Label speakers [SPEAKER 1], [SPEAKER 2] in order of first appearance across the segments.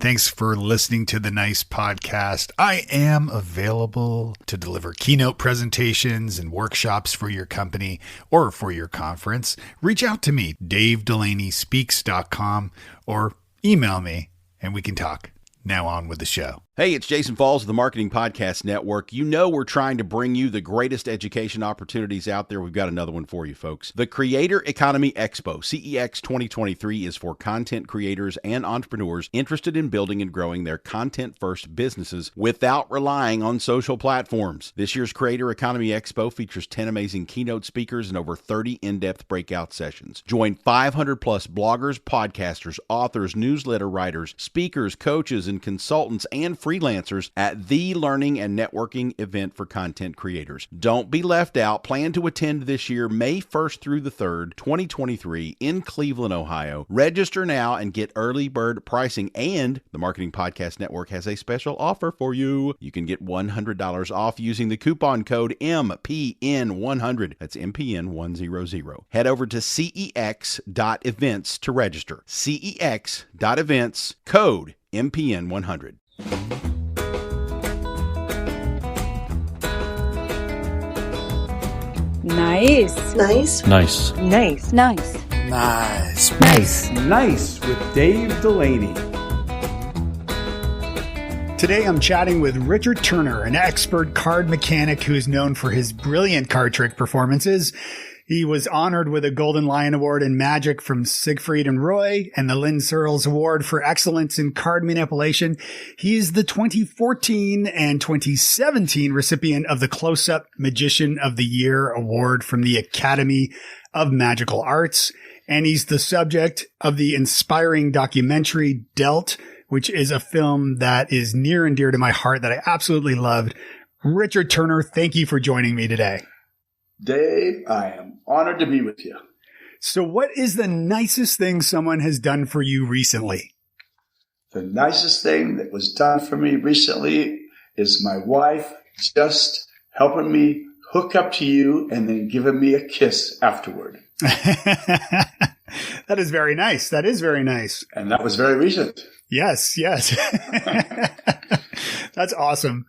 [SPEAKER 1] Thanks for listening to the Nice Podcast. I am available to deliver keynote presentations and workshops for your company or for your conference. Reach out to me, DaveDelaneySpeaks.com, or email me and we can talk. Now on with the show.
[SPEAKER 2] Hey, it's Jason Falls of the Marketing Podcast Network. You know we're trying to bring you the greatest education opportunities out there. We've got another one for you, folks. The Creator Economy Expo, CEX 2023, is for content creators and entrepreneurs interested in building and growing their content-first businesses without relying on social platforms. This year's Creator Economy Expo features 10 amazing keynote speakers and over 30 in-depth breakout sessions. Join 500-plus bloggers, podcasters, authors, newsletter writers, speakers, coaches, and consultants, and freelancers at the learning and networking event for content creators. Don't be left out. Plan to attend this year, May 1st through the 3rd, 2023 in Cleveland, Ohio. Register now and get early bird pricing. And the Marketing Podcast Network has a special offer for you. You can get $100 off using the coupon code MPN100. That's MPN100. Head over to cex.events to register. cex.events, code MPN100.
[SPEAKER 3] Nice.
[SPEAKER 4] Nice.
[SPEAKER 5] Nice.
[SPEAKER 3] Nice. Nice.
[SPEAKER 1] Nice.
[SPEAKER 3] Nice.
[SPEAKER 6] Nice with Dave Delaney.
[SPEAKER 1] Today I'm chatting with Richard Turner, an expert card mechanic who is known for his brilliant card trick performances. He was honored with a Golden Lion Award in Magic from Siegfried and Roy and the Lynn Searles Award for Excellence in Card Manipulation. He is the 2014 and 2017 recipient of the Close-Up Magician of the Year Award from the Academy of Magical Arts. And he's the subject of the inspiring documentary Dealt, which is a film that is near and dear to my heart that I absolutely loved. Richard Turner, thank you for joining me today.
[SPEAKER 7] Dave, I am honored to be with you.
[SPEAKER 1] So what is the nicest thing someone has done for you recently?
[SPEAKER 7] The nicest thing that was done for me recently is my wife just helping me hook up to you and then giving me a kiss afterward.
[SPEAKER 1] That is very nice. That is very nice.
[SPEAKER 7] And that was very recent.
[SPEAKER 1] Yes, yes. That's awesome.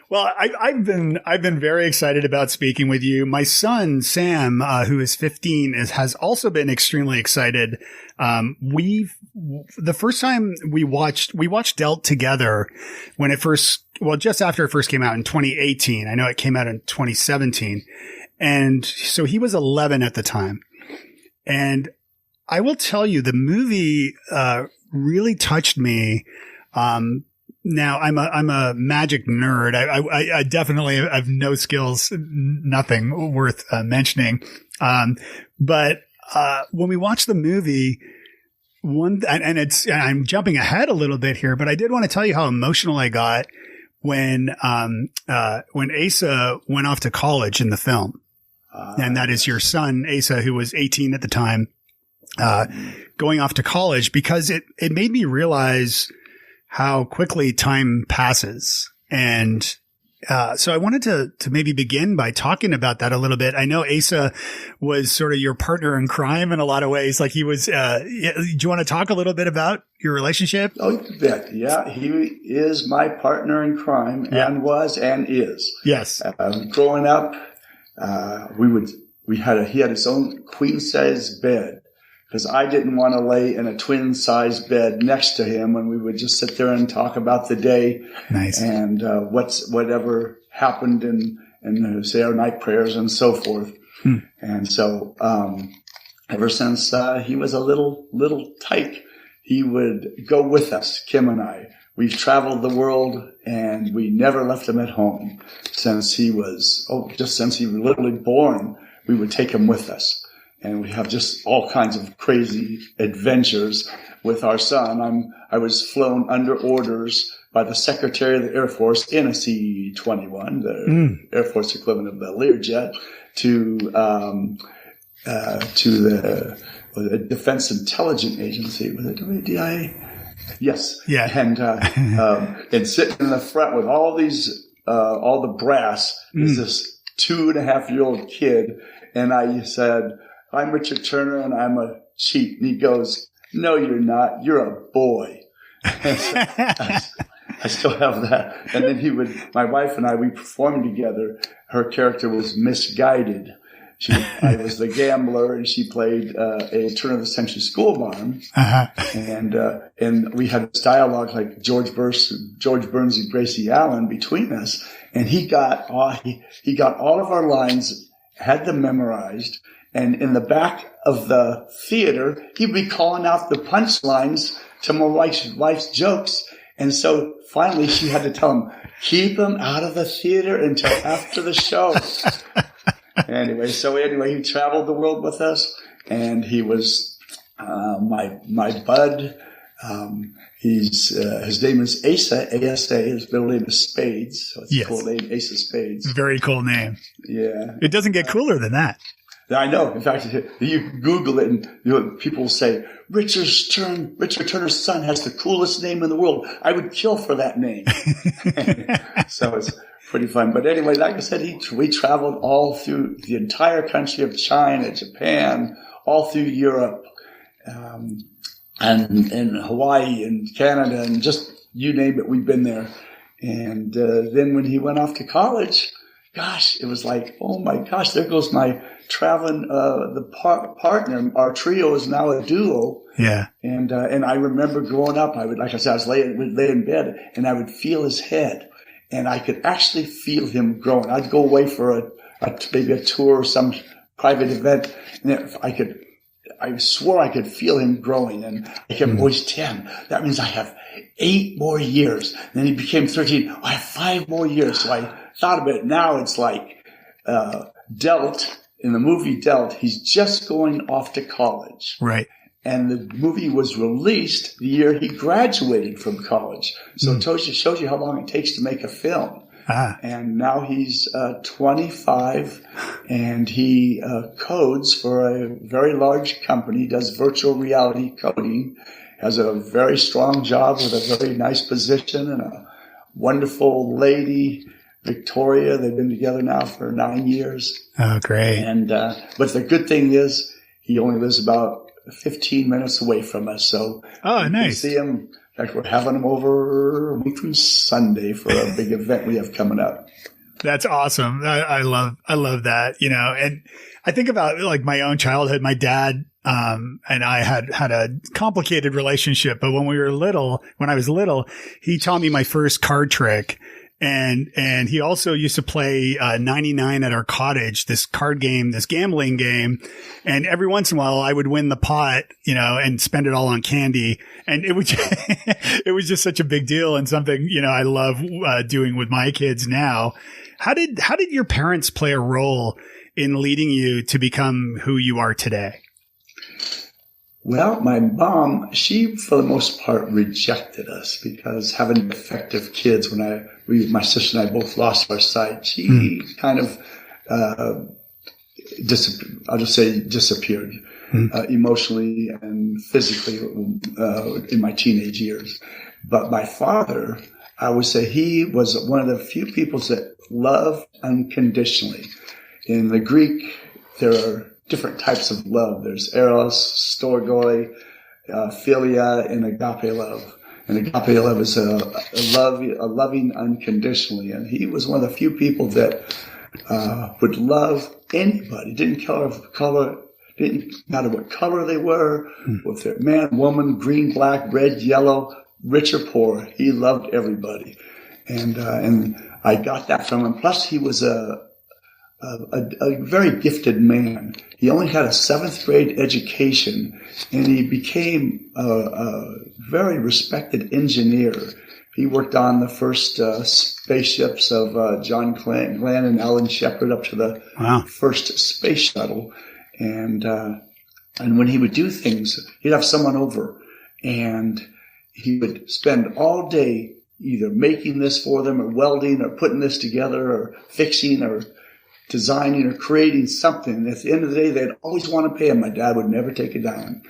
[SPEAKER 1] Well, I've been very excited about speaking with you. My son, Sam, who is 15, has also been extremely excited. The first time we watched Dealt together when just after it first came out in 2018. I know it came out in 2017. And so he was 11 at the time. And I will tell you, the movie, really touched me. Now I'm a magic nerd. I definitely have no skills, nothing worth mentioning. But when we watched the movie, I'm jumping ahead a little bit here, but I did want to tell you how emotional I got when Asa went off to college in the film. And that is your son, Asa, who was 18 at the time, going off to college, because it made me realize how quickly time passes. And so I wanted to maybe begin by talking about that a little bit. I know Asa was sort of your partner in crime in a lot of ways. Like he was, do you want to talk a little bit about your relationship?
[SPEAKER 7] Oh, you bet. Yeah, he is my partner in crime and was and is.
[SPEAKER 1] Yes.
[SPEAKER 7] Growing up, he had his own queen-size bed, because I didn't want to lay in a twin-size bed next to him, and we would just sit there and talk about the day.
[SPEAKER 1] Nice.
[SPEAKER 7] And whatever happened and say our night prayers and so forth. And so ever since he was a little tyke, he would go with us, Kim and I. We've traveled the world, and we never left him at home since he was literally born. We would take him with us. And we have just all kinds of crazy adventures with our son. I was flown under orders by the Secretary of the Air Force in a C-21, the Air Force equivalent of the Learjet, to the Defense Intelligence Agency. Was it DIA? Yes.
[SPEAKER 1] Yeah.
[SPEAKER 7] And sitting in the front with all the brass is this 2.5-year-old kid. And I said, "I'm Richard Turner and I'm a cheat." And he goes, "No, you're not. You're a boy." I still have that. And then my wife and we performed together. Her character was Misguided. I was the gambler, and she played a turn of the century school marm.
[SPEAKER 1] Uh-huh.
[SPEAKER 7] And we had this dialogue like George Burns and Gracie Allen between us. And he got all of our lines, had them memorized. And in the back of the theater, he'd be calling out the punchlines to my wife's jokes. And so finally she had to tell him, keep him out of the theater until after the show. Anyway, he traveled the world with us, and he was my bud. His name is Asa, A-S-A. His middle name is Spades. So it's a cool name, Asa Spades.
[SPEAKER 1] Very cool name.
[SPEAKER 7] Yeah.
[SPEAKER 1] It doesn't get cooler than that.
[SPEAKER 7] I know. In fact, you Google it, and people will say, Richard Turner's son has the coolest name in the world. I would kill for that name. So it's pretty fun. But anyway, like I said, we traveled all through the entire country of China, Japan, all through Europe, and Hawaii and Canada, and just you name it, we've been there. And then when he went off to college, gosh, it was like, oh my gosh, there goes my traveling partner. Our trio is now a duo.
[SPEAKER 1] Yeah. And
[SPEAKER 7] I remember growing up, I would lay in bed, and I would feel his head, and I could actually feel him growing. I'd go away for maybe a tour or some private event, and I swore I could feel him growing, and I kept always 10. That means I have 8 more years. And then he became 13. I have 5 more years. So I thought of it. Now it's like Delt, in the movie Delt, he's just going off to college.
[SPEAKER 1] Right.
[SPEAKER 7] And the movie was released the year he graduated from college. So it shows you how long it takes to make a film.
[SPEAKER 1] Ah.
[SPEAKER 7] And now he's 25, and he codes for a very large company, does virtual reality coding, has a very strong job with a very nice position, and a wonderful lady, Victoria. They've been together now for 9 years.
[SPEAKER 1] Oh, great.
[SPEAKER 7] And but the good thing is he only lives about 15 minutes away from us. So
[SPEAKER 1] nice.
[SPEAKER 7] You can see him. In fact, we're having him over a week from Sunday for a big event we have coming up.
[SPEAKER 1] That's awesome. I love that, and I think about like my own childhood. My dad, and I had a complicated relationship, but when I was little, he taught me my first card trick. And he also used to play 99 at our cottage, this card game, this gambling game. And every once in a while I would win the pot, and spend it all on candy. And it was, it was just such a big deal, and something, I love doing with my kids now. How did your parents play a role in leading you to become who you are today?
[SPEAKER 7] Well, my mom, she, for the most part, rejected us because having defective kids, when my sister and I both lost our sight, she kind of, disappeared emotionally and physically in my teenage years. But my father, I would say he was one of the few people that love unconditionally. In the Greek, there are different types of love. There's eros, storgoi, philia, and agape love. And agape love is a loving unconditionally. And he was one of the few people that would love anybody. Didn't matter what color they were, if they're man, woman, green, black, red, yellow, rich or poor. He loved everybody. And I got that from him. Plus, he was a very gifted man. He only had a 7th grade education, and he became a very respected engineer. He worked on the first spaceships of John Glenn and Alan Shepard up to the first space shuttle. And when he would do things, he'd have someone over, and he would spend all day either making this for them or welding or putting this together or fixing or designing or creating something. And at the end of the day, they'd always want to pay him. My dad would never take a dime.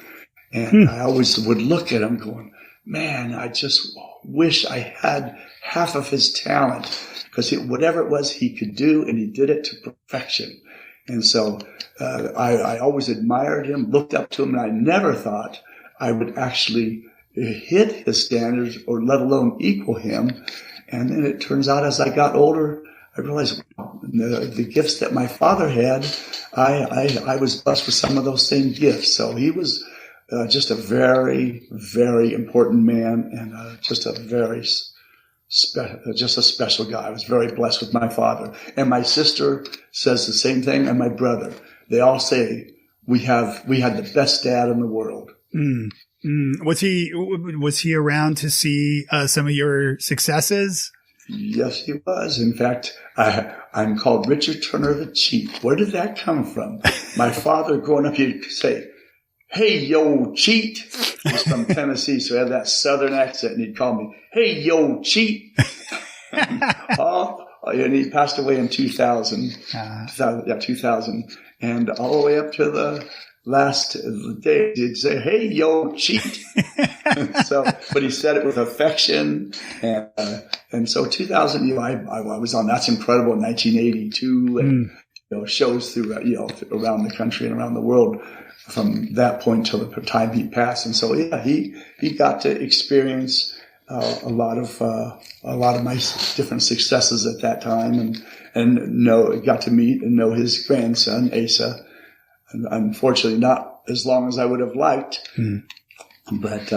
[SPEAKER 7] And I always would look at him going, man, I just wish I had half of his talent, because whatever it was he could do, and he did it to perfection. And so I always admired him, looked up to him, and I never thought I would actually hit his standards or let alone equal him. And then it turns out as I got older, I realized the gifts that my father had, I was blessed with some of those same gifts. So he was just a very, very important man, and just a very just a special guy. I was very blessed with my father. And my sister says the same thing, and my brother. They all say we had the best dad in the world.
[SPEAKER 1] Was he around to see some of your successes?
[SPEAKER 7] Yes, he was. In fact, I'm called Richard Turner the Cheat. Where did that come from? My father, growing up, he'd say, "Hey, yo, cheat." He's from Tennessee, so he had that southern accent, and he'd call me, "Hey, yo, cheat." And he passed away in 2000. 2000. And all the way up to the last day, he'd say, "Hey, yo, cheat." But he said it with affection. And so 2000, I was on That's Incredible in 1982, and, shows through, around the country and around the world from that point till the time he passed. And so, he got to experience a lot of my different successes at that time, and got to meet and know his grandson, Asa. And unfortunately, not as long as I would have liked, but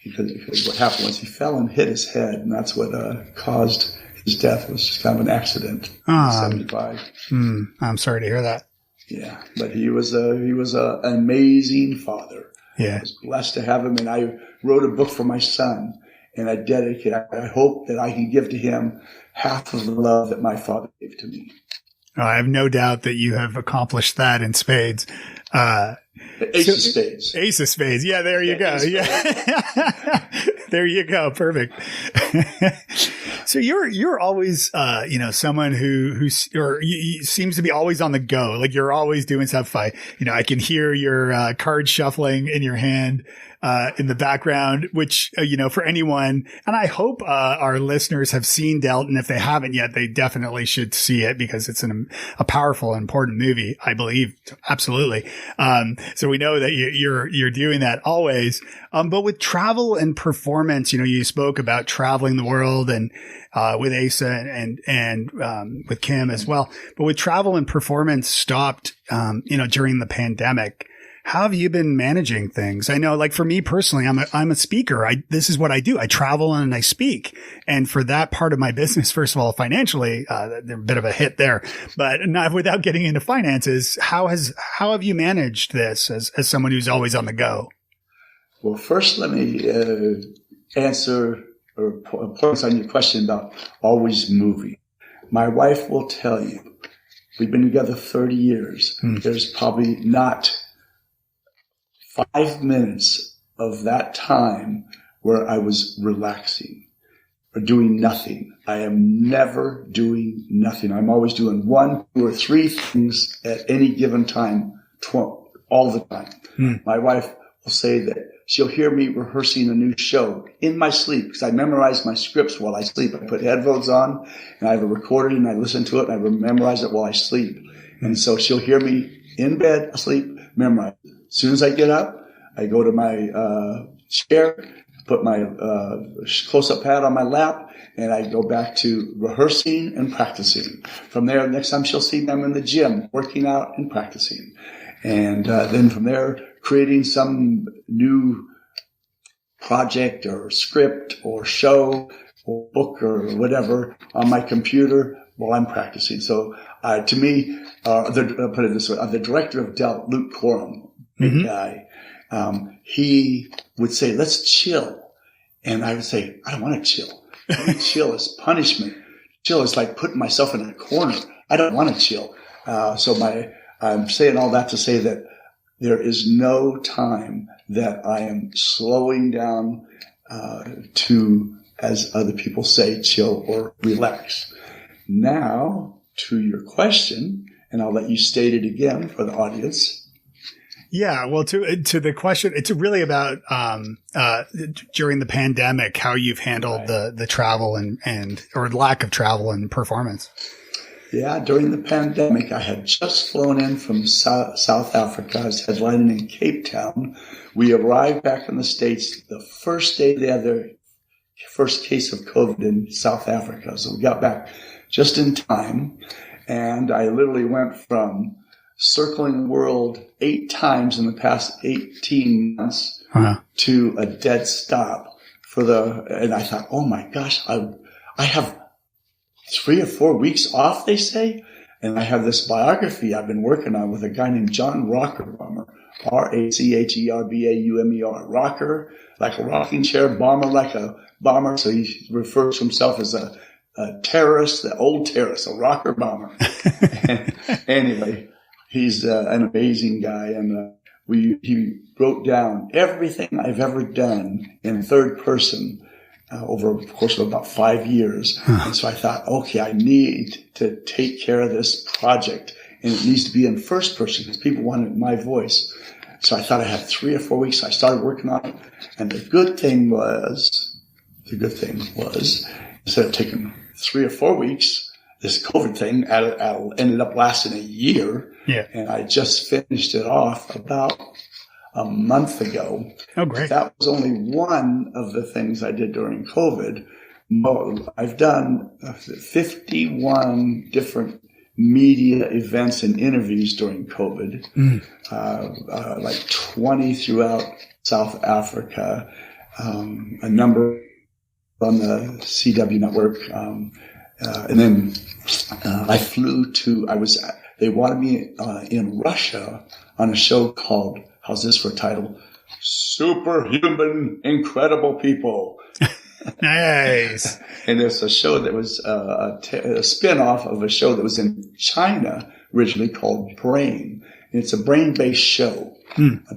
[SPEAKER 7] because what happened was he fell and hit his head, and that's what caused his death. It was just kind of an accident. 75.
[SPEAKER 1] I'm sorry to hear that.
[SPEAKER 7] Yeah, but he was an amazing father.
[SPEAKER 1] Yeah,
[SPEAKER 7] I was blessed to have him, and I wrote a book for my son, and I hope that I can give to him half of the love that my father gave to me.
[SPEAKER 1] I have no doubt that you have accomplished that in spades.
[SPEAKER 7] Ace of Spades.
[SPEAKER 1] Ace of Spades. Yeah, there you go. Yeah. There you go. Perfect. So you're always, someone who seems to be always on the go. Like you're always doing stuff. I can hear your card shuffling in your hand in the background, which, for anyone, and I hope our listeners have seen Delton. If they haven't yet, they definitely should see it because it's a powerful and important movie, I believe. Absolutely. So we know that you're doing that always. But with travel and performance, you spoke about traveling the world and with Asa and with Kim as well. But with travel and performance stopped, during the pandemic. How have you been managing things? I know, like for me personally, I'm a speaker. This is what I do. I travel and I speak. And for that part of my business, first of all, financially, there's a bit of a hit there, but not without getting into finances. How have you managed this as someone who's always on the go?
[SPEAKER 7] Well, first, let me answer or points on your question about always moving. My wife will tell you, we've been together 30 years. There's probably not 5 minutes of that time where I was relaxing or doing nothing. I am never doing nothing. I'm always doing 1, 2, or 3 things at any given time, all the time. My wife will say that she'll hear me rehearsing a new show in my sleep because I memorize my scripts while I sleep. I put headphones on and I have it recorded and I listen to it and I memorize it while I sleep. And so she'll hear me in bed, asleep, memorize it. As soon as I get up, I go to my chair, put my close-up pad on my lap, and I go back to rehearsing and practicing. From there, next time she'll see me, I'm in the gym, working out and practicing. And then from there, creating some new project or script or show or book or whatever on my computer while I'm practicing. So to me, I'll put it this way, the director of Delt, Luke Coram, big guy, he would say, "Let's chill." And I would say, "I don't want to chill. Chill is punishment. Chill is like putting myself in a corner. I don't want to chill." I'm saying all that to say that there is no time that I am slowing down to, as other people say, chill or relax. Now, to your question, and I'll let you state it again for the audience.
[SPEAKER 1] Yeah, well, to the question, it's really about during the pandemic, how you've handled the travel and or lack of travel and performance.
[SPEAKER 7] Yeah, during the pandemic, I had just flown in from South Africa. I was headlining in Cape Town. We arrived back in the States the first day they had their first case of COVID in South Africa. So we got back just in time. And I literally went from circling the world 8 times in the past 18 months to a dead stop and I thought, oh my gosh, I have 3 or 4 weeks off, they say. And I have this biography I've been working on with a guy named John Rockerbaumer, Racherbamer, rocker, like a rocking chair, bomber, like a bomber. So he refers to himself as a terrorist, the old terrorist, a rocker bomber. Anyway, he's an amazing guy. And he wrote down everything I've ever done in third person over a course of about 5 years. And so I thought, okay, I need to take care of this project, and it needs to be in first person because people wanted my voice. So I thought I had 3 or 4 weeks. I started working on it. And the good thing was, instead of taking 3 or 4 weeks, this COVID thing ended up lasting a year.
[SPEAKER 1] Yeah.
[SPEAKER 7] And I just finished it off about a month ago.
[SPEAKER 1] Oh, great.
[SPEAKER 7] That was only one of the things I did during COVID. I've done 51 different media events and interviews during COVID, like 20 throughout South Africa, a number on the CW network. And then I flew they wanted me in Russia on a show called, how's this for a title? Superhuman Incredible People.
[SPEAKER 1] Nice.
[SPEAKER 7] And it's a show that was a spin-off of a show that was in China originally called Brain. And it's a brain-based show.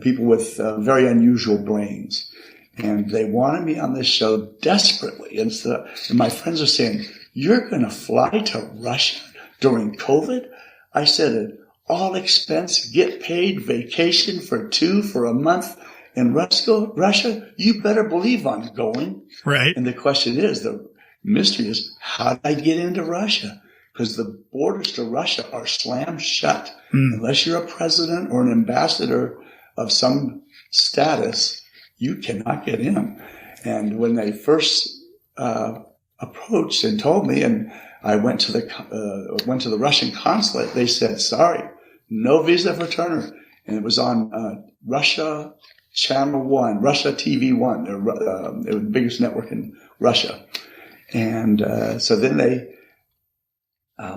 [SPEAKER 7] People with very unusual brains. And they wanted me on this show desperately. And my friends are saying, you're going to fly to Russia during COVID? I said, all expense, get paid, vacation for a month in Russia, you better believe I'm going.
[SPEAKER 1] Right.
[SPEAKER 7] And the question is, the mystery is, how did I get into Russia? Because the borders to Russia are slammed shut. Unless you're a president or an ambassador of some status, you cannot get in. And when they first approached and told me, and I went to the Russian consulate, they said, sorry, no visa for Turner. And it was on Russia Channel 1, Russia TV 1. They were the biggest network in Russia. And so then they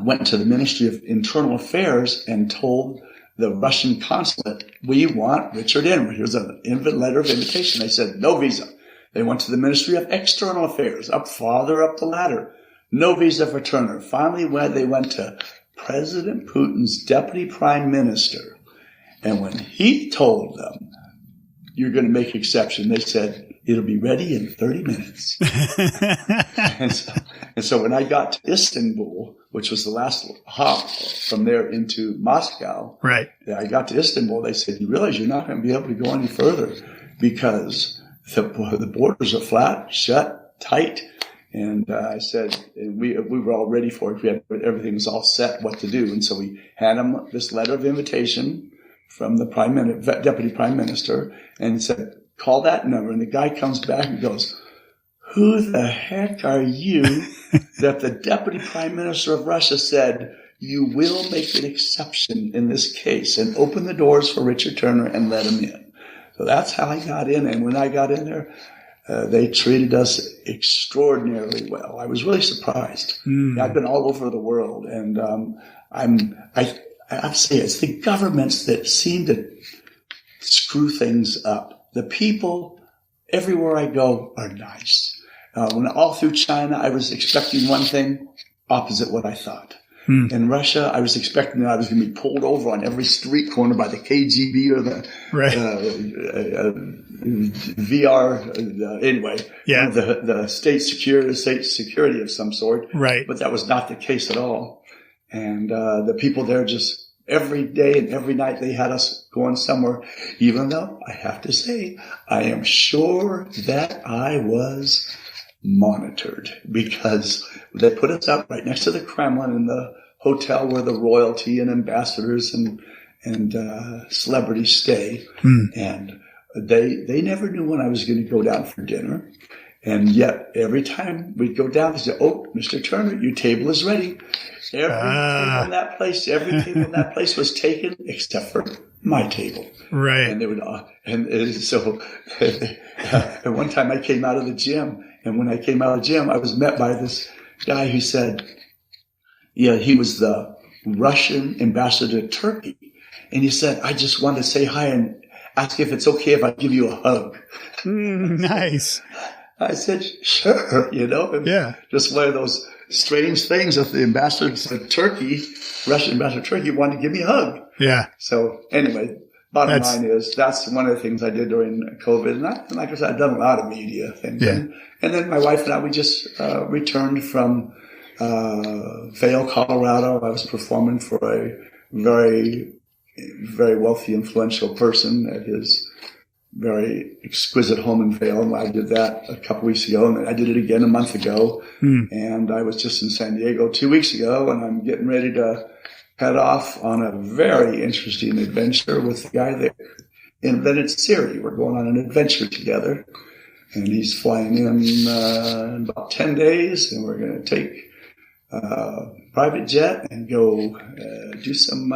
[SPEAKER 7] went to the Ministry of Internal Affairs and told the Russian consulate, we want Richard in. Here's an letter of invitation. They said, no visa. They went to the Ministry of External Affairs, farther up the ladder. No visa for Turner. Finally, they went to President Putin's deputy prime minister. And when he told them, you're going to make exception, they said, it'll be ready in 30 minutes. and so when I got to Istanbul, which was the last hop from there into Moscow,
[SPEAKER 1] right?
[SPEAKER 7] I got to Istanbul. They said, you realize you're not going to be able to go any further because the borders are flat, shut, tight. And I said, we were all ready for it. Everything was all set what to do. And so we had him this letter of invitation from the deputy prime minister and said, call that number. And the guy comes back and goes, who the heck are you that the deputy prime minister of Russia said you will make an exception in this case and open the doors for Richard Turner and let him in? So that's how I got in. And when I got in there, they treated us extraordinarily well. I was really surprised. I've been all over the world, and I have to say it's the governments that seem to screw things up. The people everywhere I go are nice. When all through China, I was expecting one thing, opposite what I thought. In Russia, I was expecting that I was going to be pulled over on every street corner by the KGB or the VR. Anyway, the state security of some sort. Right. But that was not the case at all. And the people there just every day and every night they had us going somewhere. Even though I have to say, I am sure that I was monitored because they put us up right next to the Kremlin in the hotel where the royalty and ambassadors and celebrities stay. And they never knew when I was going to go down for dinner. And yet every time we'd go down, they say, "Oh, Mr. Turner, your table is ready." Every table in that place was taken except for my table.
[SPEAKER 1] Right.
[SPEAKER 7] And they would, so at one time I came out of the gym, and when I came out of the gym, I was met by this guy who said, yeah, he was the Russian ambassador to Turkey. And he said, "I just wanted to say hi and ask if it's okay if I give you a hug."
[SPEAKER 1] Nice.
[SPEAKER 7] I said, "Sure," and just one of those strange things of the ambassador to Turkey, Russian ambassador to Turkey, wanted to give me a hug.
[SPEAKER 1] Yeah.
[SPEAKER 7] So anyway, bottom line is that's one of the things I did during COVID. And like I said, I've done a lot of media things.
[SPEAKER 1] Yeah.
[SPEAKER 7] And then my wife and I, we just returned from Vail, Colorado. I was performing for a very, very wealthy, influential person at his very exquisite home in Vail. And I did that a couple weeks ago, and I did it again a month ago. And I was just in San Diego 2 weeks ago, and I'm getting ready to head off on a very interesting adventure with the guy that invented Siri. We're going on an adventure together, and he's flying in about 10 days, and we're going to take a private jet and go do some,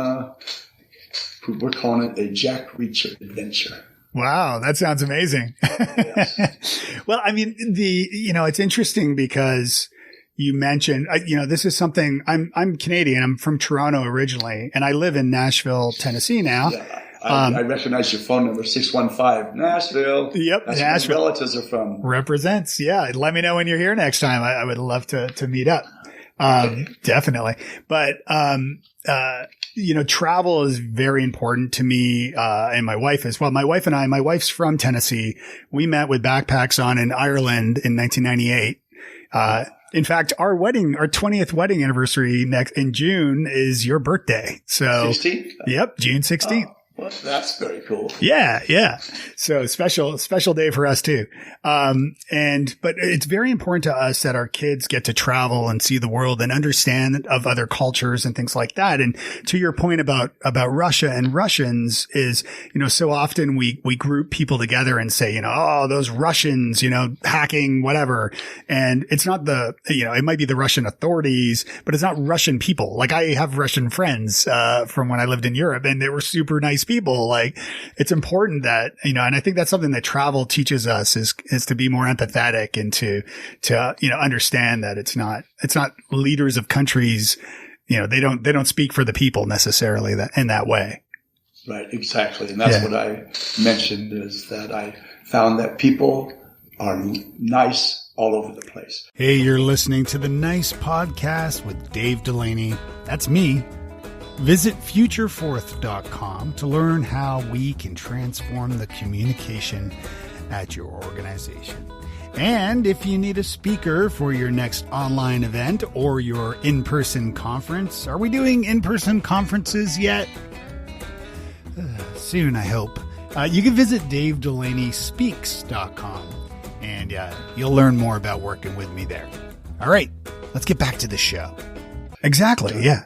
[SPEAKER 7] we're calling it a Jack Reacher adventure.
[SPEAKER 1] Wow, that sounds amazing.
[SPEAKER 7] Yes.
[SPEAKER 1] Well, I mean, it's interesting because you mentioned, this is something, I'm Canadian. I'm from Toronto originally, and I live in Nashville, Tennessee now.
[SPEAKER 7] Yeah, I recognize your phone number, 615 Nashville.
[SPEAKER 1] Yep,
[SPEAKER 7] that's
[SPEAKER 1] Nashville.
[SPEAKER 7] Where relatives are from.
[SPEAKER 1] Represents, yeah. Let me know when you're here next time. I would love to meet up. Definitely. But, travel is very important to me, and my wife as well. My wife's from Tennessee. We met with backpacks on in Ireland in 1998. In fact, our 20th wedding anniversary in June is your birthday. So
[SPEAKER 7] 16th?
[SPEAKER 1] Yep, June 16th.
[SPEAKER 7] Well, that's very cool.
[SPEAKER 1] Yeah. So special day for us too. But it's very important to us that our kids get to travel and see the world and understand of other cultures and things like that. And to your point about Russia and Russians is, so often we group people together and say, oh, those Russians, hacking, whatever. And it's not it might be the Russian authorities, but it's not Russian people. Like I have Russian friends, from when I lived in Europe, and they were super nice people. Like it's important that, and I think that's something that travel teaches us is to be more empathetic and to understand that it's not leaders of countries, they don't speak for the people necessarily in that way.
[SPEAKER 7] Right. Exactly. And that's what I mentioned is that I found that people are nice all over the place.
[SPEAKER 1] Hey, you're listening to the Nice Podcast with Dave Delaney. That's me. Visit Futureforth.com to learn how we can transform the communication at your organization. And if you need a speaker for your next online event or your in-person conference, are we doing in-person conferences yet? Soon, I hope. You can visit DaveDelaneySpeaks.com and you'll learn more about working with me there. All right, let's get back to the show. Exactly. Yeah.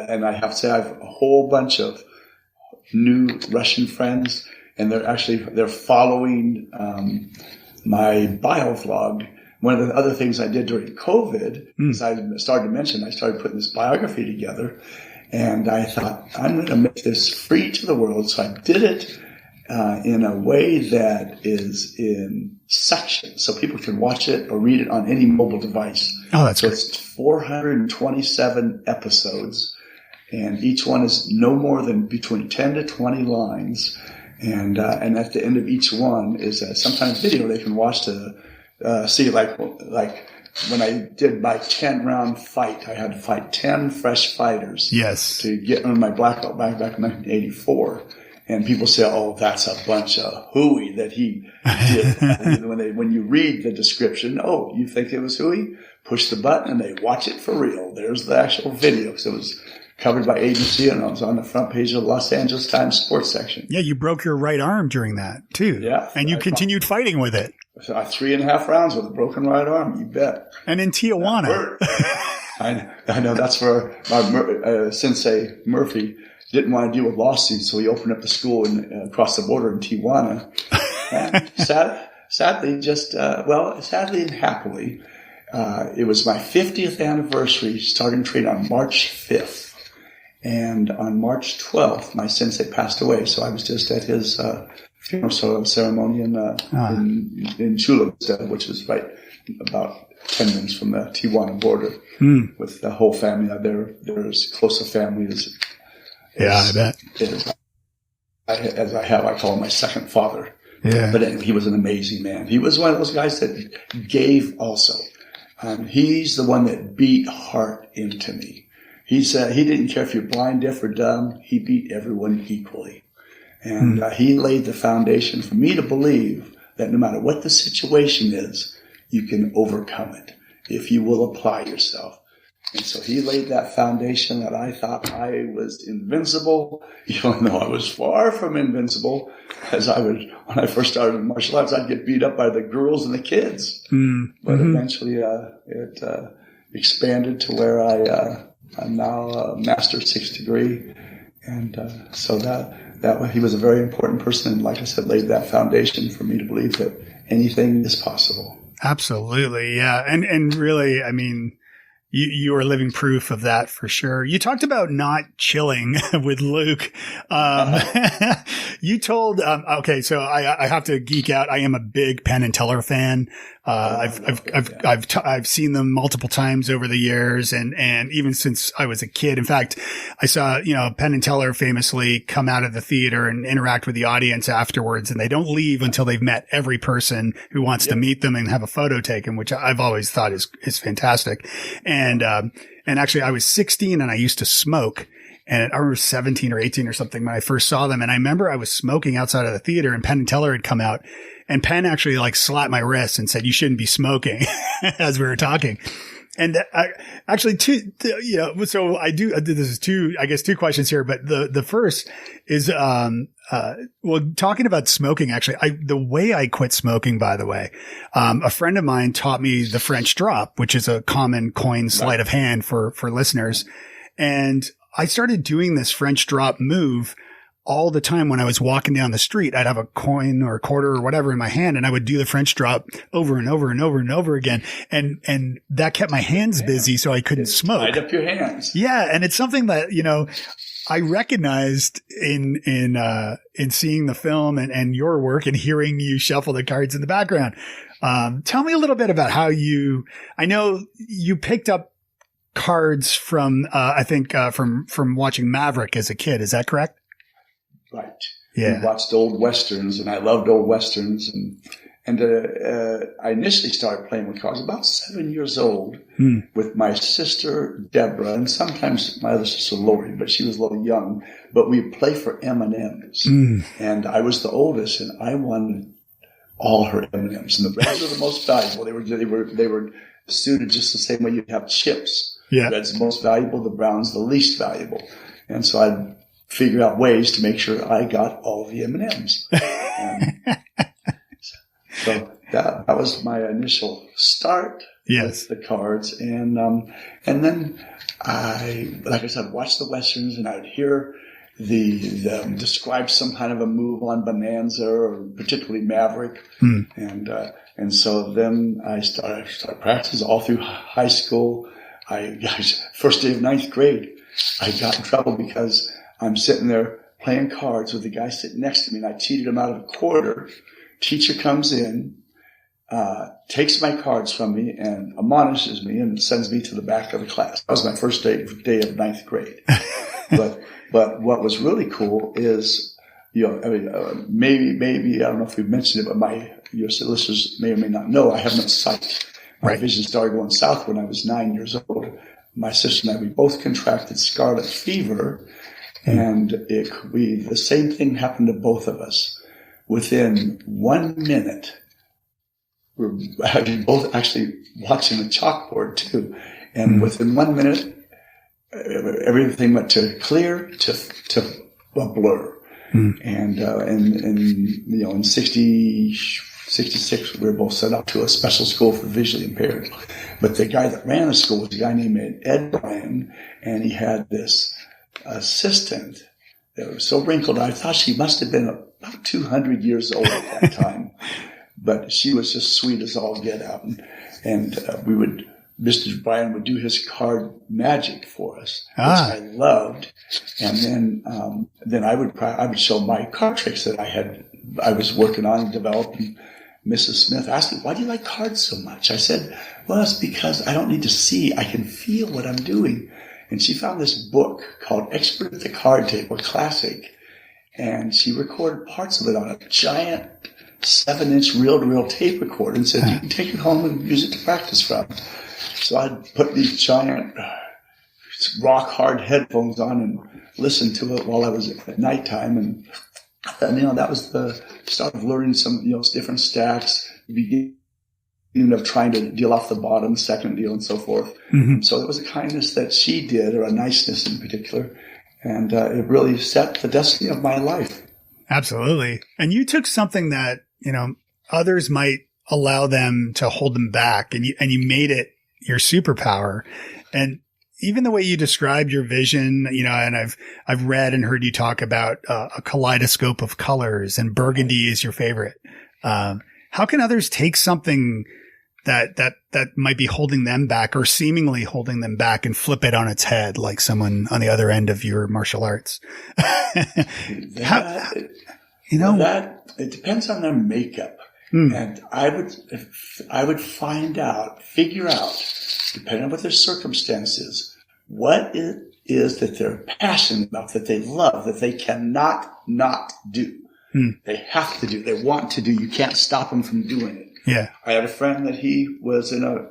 [SPEAKER 7] And I have to say, I have a whole bunch of new Russian friends, and they're following my bio vlog. One of the other things I did during COVID is I started putting this biography together, and I thought I'm going to make this free to the world. So I did it in a way that is in sections, so people can watch it or read it on any mobile device.
[SPEAKER 1] Oh, that's
[SPEAKER 7] so
[SPEAKER 1] great.
[SPEAKER 7] It's 427 episodes, and each one is no more than between 10 to 20 lines. And at the end of each one is sometimes video they can watch to see like when I did my 10-round fight, I had to fight 10 fresh fighters.
[SPEAKER 1] Yes.
[SPEAKER 7] To get on my black belt back in 1984. And people say, "Oh, that's a bunch of hooey that he did." when you read the description, oh, you think it was hooey? Push the button and they watch it for real. There's the actual video. So it was covered by ABC, and I was on the front page of the Los Angeles Times sports section.
[SPEAKER 1] Yeah, you broke your right arm during that too.
[SPEAKER 7] Yeah,
[SPEAKER 1] and you continued fighting with it.
[SPEAKER 7] So 3.5 rounds with a broken right arm. You bet.
[SPEAKER 1] And in Tijuana.
[SPEAKER 7] I know that's where my Sensei Murphy didn't want to deal with lawsuits, so he opened up the school across the border in Tijuana. And sadly and happily, it was my 50th anniversary, starting training on March 5th. And on March 12th, my sensei passed away. So I was just at his funeral ceremony in Chula Vista, which is right about 10 minutes from the Tijuana border, with the whole family. They're as close a family as
[SPEAKER 1] I bet.
[SPEAKER 7] As I have. I call him my second father.
[SPEAKER 1] Yeah.
[SPEAKER 7] But anyway, he was an amazing man. He was one of those guys that gave also. He's the one that beat heart into me. He said he didn't care if you're blind, deaf, or dumb. He beat everyone equally. And he laid the foundation for me to believe that no matter what the situation is, you can overcome it if you will apply yourself. And so he laid that foundation that I thought I was invincible, even though I was far from invincible. When I first started in martial arts, I'd get beat up by the girls and the kids. But eventually it expanded to where I'm now a Master 6 degree. And so that he was a very important person. And like I said, laid that foundation for me to believe that anything is possible.
[SPEAKER 1] Absolutely. Yeah. And really, I mean, you are living proof of that for sure. You talked about not chilling with Luke. You told, okay, so I have to geek out. I am a big Penn and Teller fan. I've seen them multiple times over the years and even since I was a kid. In fact, I saw, Penn and Teller famously come out of the theater and interact with the audience afterwards, and they don't leave until they've met every person who wants to meet them and have a photo taken, which I've always thought is fantastic. And actually I was 16 and I used to smoke. And I remember 17 or 18 or something when I first saw them. And I remember I was smoking outside of the theater and Penn and Teller had come out, and Penn actually slapped my wrist and said, "You shouldn't be smoking," as we were talking. And so I do, this is two questions here, but the first is, talking about smoking, actually, the way I quit smoking, by the way, a friend of mine taught me the French drop, which is a common coin sleight of hand for listeners. And I started doing this French drop move all the time when I was walking down the street. I'd have a coin or a quarter or whatever in my hand, and I would do the French drop over and over and over and over again. And that kept my hands busy so I couldn't smoke.
[SPEAKER 7] Tied up your hands.
[SPEAKER 1] Yeah. And it's something that, I recognized in seeing the film and your work and hearing you shuffle the cards in the background. Tell me a little bit about how I know you picked up cards from, from watching Maverick as a kid. Is that correct?
[SPEAKER 7] Right.
[SPEAKER 1] Yeah.
[SPEAKER 7] We watched old Westerns, and I loved old Westerns. And I initially started playing with cards about 7 years old with my sister, Deborah, and sometimes my other sister, Lori, but she was a little young. But we'd play for M&Ms. And I was the oldest, and I wanted all her M&Ms. And the reds were the most valuable. They were suited just the same way you'd have chips.
[SPEAKER 1] Yeah.
[SPEAKER 7] Red's the most valuable, the brown's the least valuable. And so I'd figure out ways to make sure I got all the M&Ms. So that was my initial start with the cards. And then I, like I said, watched the Westerns, and I would hear them describe some kind of a move on Bonanza or particularly Maverick. And so then I started practice all through high school. First day of ninth grade, I got in trouble because I'm sitting there playing cards with the guy sitting next to me, and I cheated him out of a quarter. Teacher comes in, takes my cards from me and admonishes me and sends me to the back of the class. That was my first day of ninth grade. But what was really cool is, maybe I don't know if we've mentioned it, but your listeners may or may not know, I have no sight. My vision started going south when I was 9 years old. My sister and I, we both contracted scarlet fever, and the same thing happened to both of us. Within 1 minute, we're both actually watching the chalkboard too, and within 1 minute, everything went to clear to a blur. And in 64 66, we were both sent out to a special school for visually impaired. But the guy that ran the school was a guy named Ed Bryan, and he had this assistant that was so wrinkled. I thought she must have been about 200 years old at that time. But she was just sweet as all get out. And Mr. Bryan would do his card magic for us, which I loved. And then I would show my card tricks that I was working on and developing. Mrs. Smith asked me, "Why do you like cards so much?" I said, "Well, it's because I don't need to see. I can feel what I'm doing." And she found this book called Expert at the Card Table, classic. And she recorded parts of it on a giant 7-inch reel-to-reel tape recorder and said, "You can take it home and use it to practice from." So I'd put these giant rock-hard headphones on and listen to it while I was at nighttime. And that was the start of learning some, different stacks, beginning of trying to deal off the bottom, second deal, and so forth. Mm-hmm. So it was a kindness that she did, or a niceness in particular, and it really set the destiny of my life.
[SPEAKER 1] Absolutely. And you took something that, others might allow them to hold them back, and you made it your superpower. And even the way you described your vision, and I've read and heard you talk about a kaleidoscope of colors, and burgundy is your favorite. How can others take something that might be holding them back, or seemingly holding them back, and flip it on its head, like someone on the other end of your martial arts?
[SPEAKER 7] It depends on their makeup. And I would figure out, depending on what their circumstances, what it is that they're passionate about, that they love, that they cannot not do. They have to do. They want to do. You can't stop them from doing it.
[SPEAKER 1] Yeah.
[SPEAKER 7] I had a friend that he was in a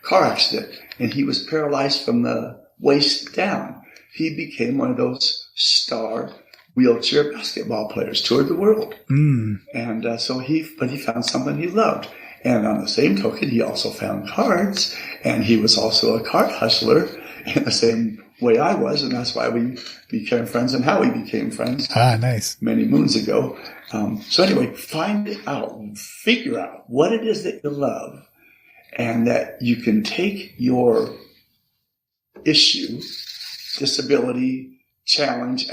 [SPEAKER 7] car accident, and he was paralyzed from the waist down. He became one of those star wheelchair basketball players, toured the world. And but he found something he loved. And on the same token, he also found cards, and he was also a card hustler in the same way I was, and that's why we became friends and how we became friends.
[SPEAKER 1] Nice.
[SPEAKER 7] Many moons ago. So anyway, figure out what it is that you love, and that you can take your issue, disability, challenge,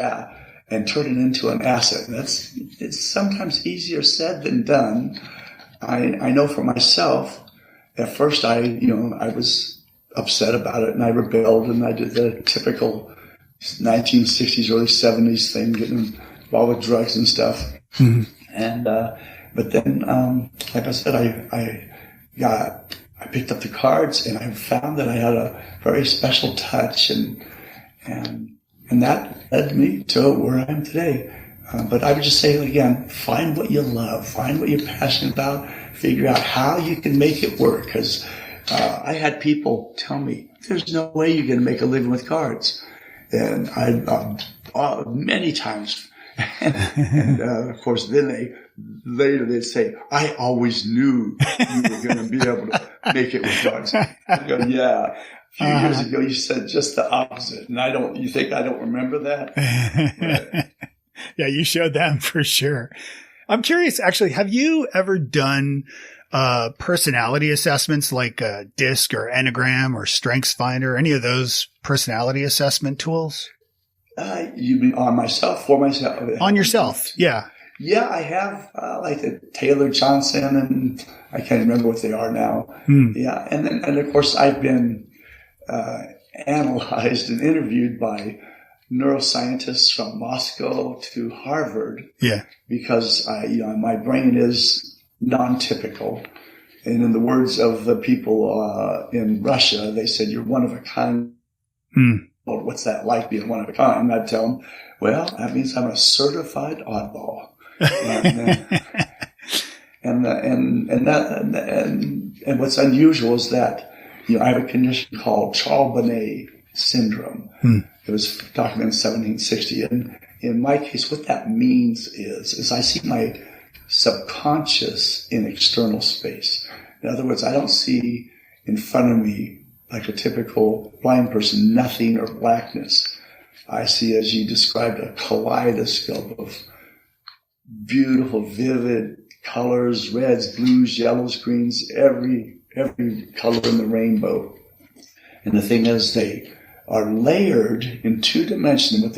[SPEAKER 7] and turn it into an asset. It's sometimes easier said than done. I know for myself, at first I was upset about it, and I rebelled, and I did the typical 1960s, early 70s thing, getting involved with drugs and stuff. Mm-hmm. And but then, like I said, I picked up the cards, and I found that I had a very special touch, and that led me to where I am today. But I would just say again, find what you love, find what you're passionate about, figure out how you can make it work. Because I had people tell me, "There's no way you're going to make a living with cards," and I many times. And of course, then they'd say, "I always knew you were going to be able to make it with cards." I go, "Yeah. A few years ago, you said just the opposite, and you think I don't remember that?" But,
[SPEAKER 1] yeah, you showed them for sure. I'm curious, actually, have you ever done personality assessments like DISC or Enneagram or StrengthsFinder, any of those personality assessment tools?
[SPEAKER 7] You mean on myself, for myself?
[SPEAKER 1] On yourself, yeah.
[SPEAKER 7] Yeah, I have, like the Taylor Johnson, and I can't remember what they are now. Yeah, and of course I've been analyzed and interviewed by neuroscientists from Moscow to Harvard. Yeah, because my brain is non-typical, and in the words of the people in Russia, they said, "You're one of a kind." Well, what's that like, being one of a kind? I'd tell them, "Well, that means I'm a certified oddball." And what's unusual is that I have a condition called Charles-Bonnet syndrome. It was documented in 1760, and in my case, what that means is I see my subconscious in external space. In other words, I don't see in front of me, like a typical blind person, nothing or blackness. I see, as you described, a kaleidoscope of beautiful, vivid colors, reds, blues, yellows, greens, every color in the rainbow. And the thing is, they are layered in 2-dimensional, but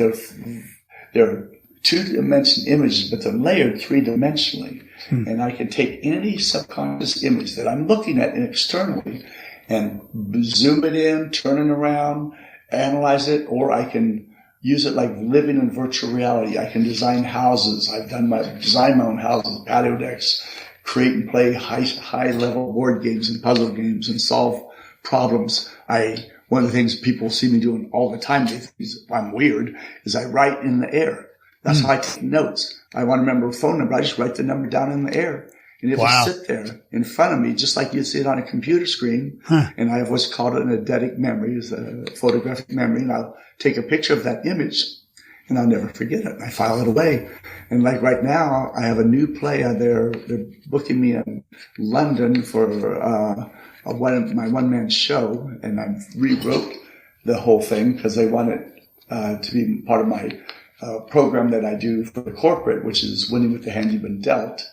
[SPEAKER 7] they're 2-dimensional images, but they're layered 3-dimensionally. And I can take any subconscious image that I'm looking at externally and zoom it in, turn it around, analyze it, or I can use it like living in virtual reality. I can design houses. I've designed my own houses, patio decks, create and play high level board games and puzzle games and solve problems. One of the things people see me doing all the time, they think I'm weird, is I write in the air. That's how I take notes. I want to remember a phone number. I just write the number down in the air. And it will sit there in front of me, just like you'd see it on a computer screen. And I have what's called an eidetic memory, is a photographic memory. And I'll take a picture of that image, and I'll never forget it. I file it away. And like right now, I have a new play. They're booking me in London for my one-man show, and I rewrote the whole thing because they want it to be part of my program that I do for the corporate, which is Winning with the Hand You've Been Dealt.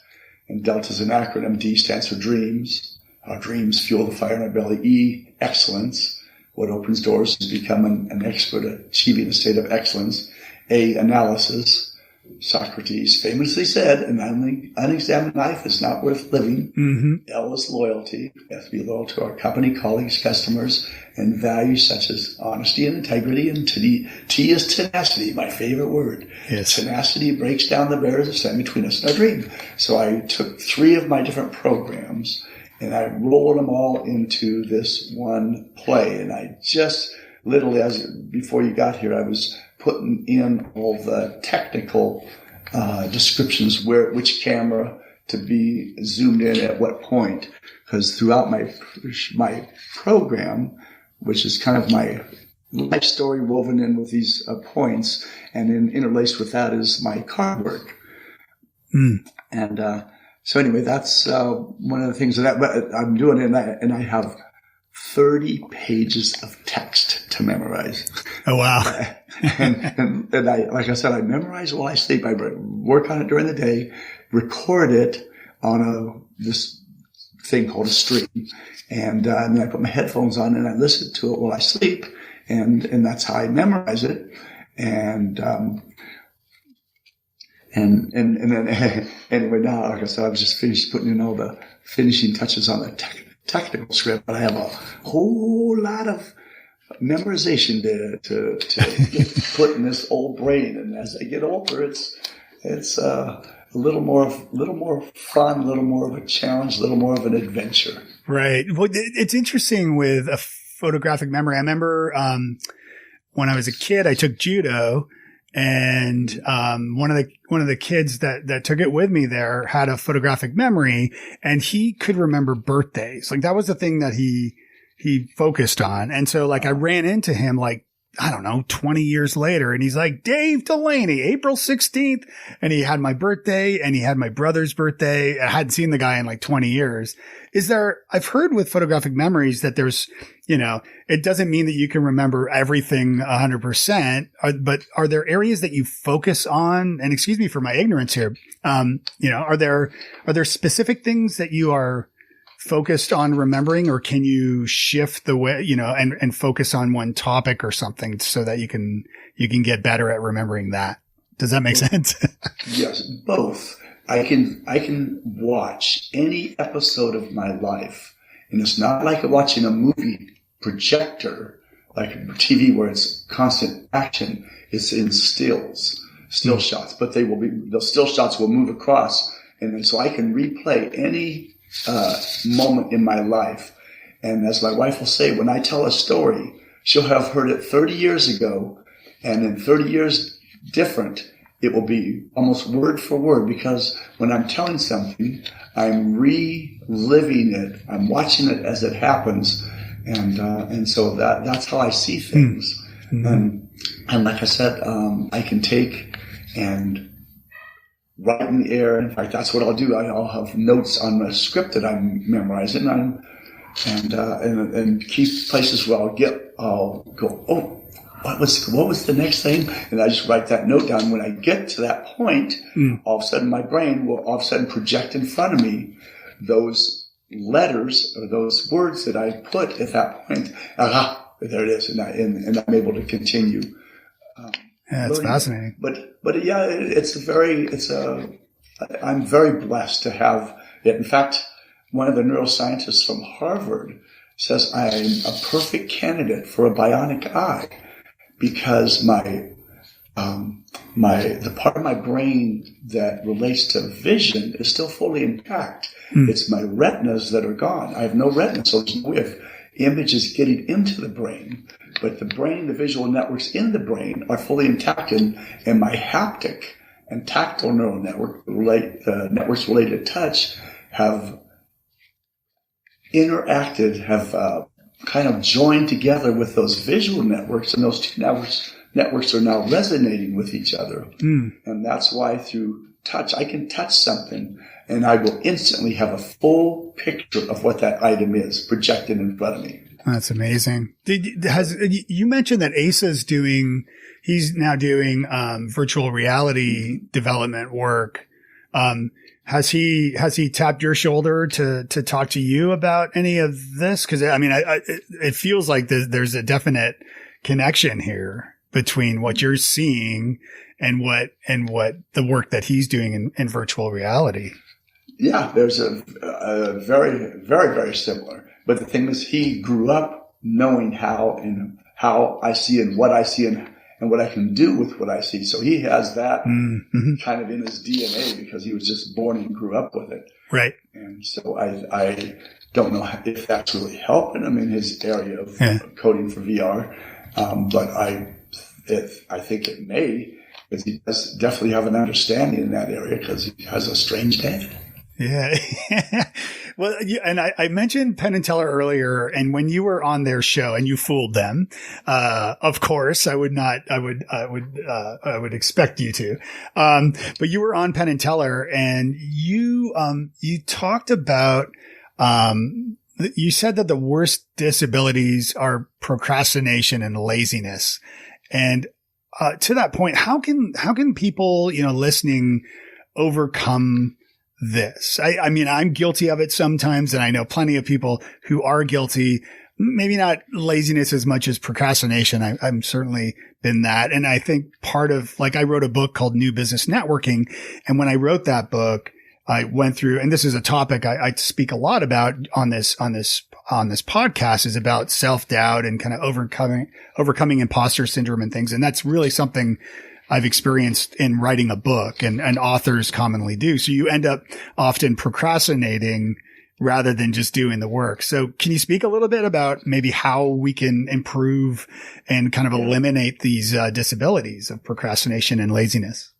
[SPEAKER 7] And DELT is an acronym. D stands for dreams. Our dreams fuel the fire in our belly. E, excellence. What opens doors is becoming an expert at achieving a state of excellence. A, analysis. Socrates famously said, an unexamined life is not worth living. L is loyalty. We have to be loyal to our company, colleagues, customers, and values such as honesty and integrity. And T is tenacity, my favorite word.
[SPEAKER 1] Yes.
[SPEAKER 7] Tenacity breaks down the barriers that stand between us and our dream. So I took 3 of my different programs and I rolled them all into this one play. And I just literally, before you got here, I was putting in all the technical descriptions, which camera to be zoomed in at what point. Because throughout my program, which is kind of my life story woven in with these points, and then interlaced with that is my card work. And so anyway, that's one of the things that I'm doing, and I have 30 pages of text to memorize.
[SPEAKER 1] Oh, wow.
[SPEAKER 7] and I, like I said, I memorize while I sleep. I work on it during the day, record it on this thing called a stream. And then I put my headphones on and I listen to it while I sleep. And that's how I memorize it. And then anyway, now, like I said, I was just finished putting in all the finishing touches on the technical script, but I have a whole lot of memorization to get put in this old brain. And as I get older, it's a little more fun, a little more of a challenge, a little more of an adventure.
[SPEAKER 1] Right. Well, it's interesting with a photographic memory. I remember when I was a kid, I took judo, and one of the kids that took it with me there had a photographic memory, and he could remember birthdays. Like that was the thing that he focused on. And so like I ran into him like, I don't know, 20 years later, and he's like, Dave Delaney, April 16th. And he had my birthday and he had my brother's birthday. I hadn't seen the guy in like 20 years. I've heard with photographic memories that there's, it doesn't mean that you can remember everything 100%, but are there areas that you focus on? And excuse me for my ignorance here. Are there specific things that you are focused on remembering, or can you shift the way, and focus on one topic or something so that you can get better at remembering that? Does that make sense?
[SPEAKER 7] Yes, both. I can watch any episode of my life, and it's not like watching a movie projector, like TV where it's constant action. It's in still shots, but the still shots will move across. And then so I can replay any moment in my life. And as my wife will say, when I tell a story, she'll have heard it 30 years ago, and in 30 years different, it will be almost word for word, because when I'm telling something, I'm reliving it. I'm watching it as it happens. And so that's how I see things. Mm-hmm. And like I said, I can take and write in the air. In fact, that's what I'll do. I'll have notes on the script that I'm memorizing, and key places where I'll go, oh, what was the next thing? And I just write that note down. When I get to that point, all of a sudden my brain will all of a sudden project in front of me those letters or those words that I put at that point. There it is. And I'm able to continue.
[SPEAKER 1] That's fascinating.
[SPEAKER 7] But yeah, I'm very blessed to have it. In fact, one of the neuroscientists from Harvard says I'm a perfect candidate for a bionic eye because the part of my brain that relates to vision is still fully intact. It's my retinas that are gone. I have no retina, so there's no way of images getting into the brain. But the visual networks in the brain are fully intact, and my haptic and tactile neural network, the networks related to touch, have interacted, have kind of joined together with those visual networks, and those two networks are now resonating with each other. And that's why through touch, I can touch something, and I will instantly have a full picture of what that item is projected in front of me.
[SPEAKER 1] That's amazing. You mentioned that he's now doing virtual reality development work. Has he tapped your shoulder to talk to you about any of this? Cause I mean, it feels like there's a definite connection here between what you're seeing and what the work that he's doing in virtual reality. Yeah,
[SPEAKER 7] there's a very, very, very similar. But the thing is, he grew up knowing how I see and what I see and what I can do with what I see. So he has that kind of in his DNA because he was just born and grew up with it.
[SPEAKER 1] Right.
[SPEAKER 7] And so I don't know if that's really helping him in his area of coding for VR. But I think it may, because he does definitely have an understanding in that area because he has a strange dad.
[SPEAKER 1] Yeah. Well, and I mentioned Penn and Teller earlier, and when you were on their show and you fooled them, of course, I would expect you to. But you were on Penn and Teller and you talked about, you said that the worst disabilities are procrastination and laziness. And, to that point, how can people, listening overcome this? I mean, I'm guilty of it sometimes, and I know plenty of people who are guilty. Maybe not laziness as much as procrastination. I'm certainly been that. And I think part of, I wrote a book called New Business Networking. And when I wrote that book, I went through, and this is a topic I speak a lot about on this podcast, is about self-doubt and kind of overcoming imposter syndrome and things. And that's really something I've experienced in writing a book, and authors commonly do. So you end up often procrastinating rather than just doing the work. So can you speak a little bit about maybe how we can improve and kind of eliminate these disabilities of procrastination and laziness?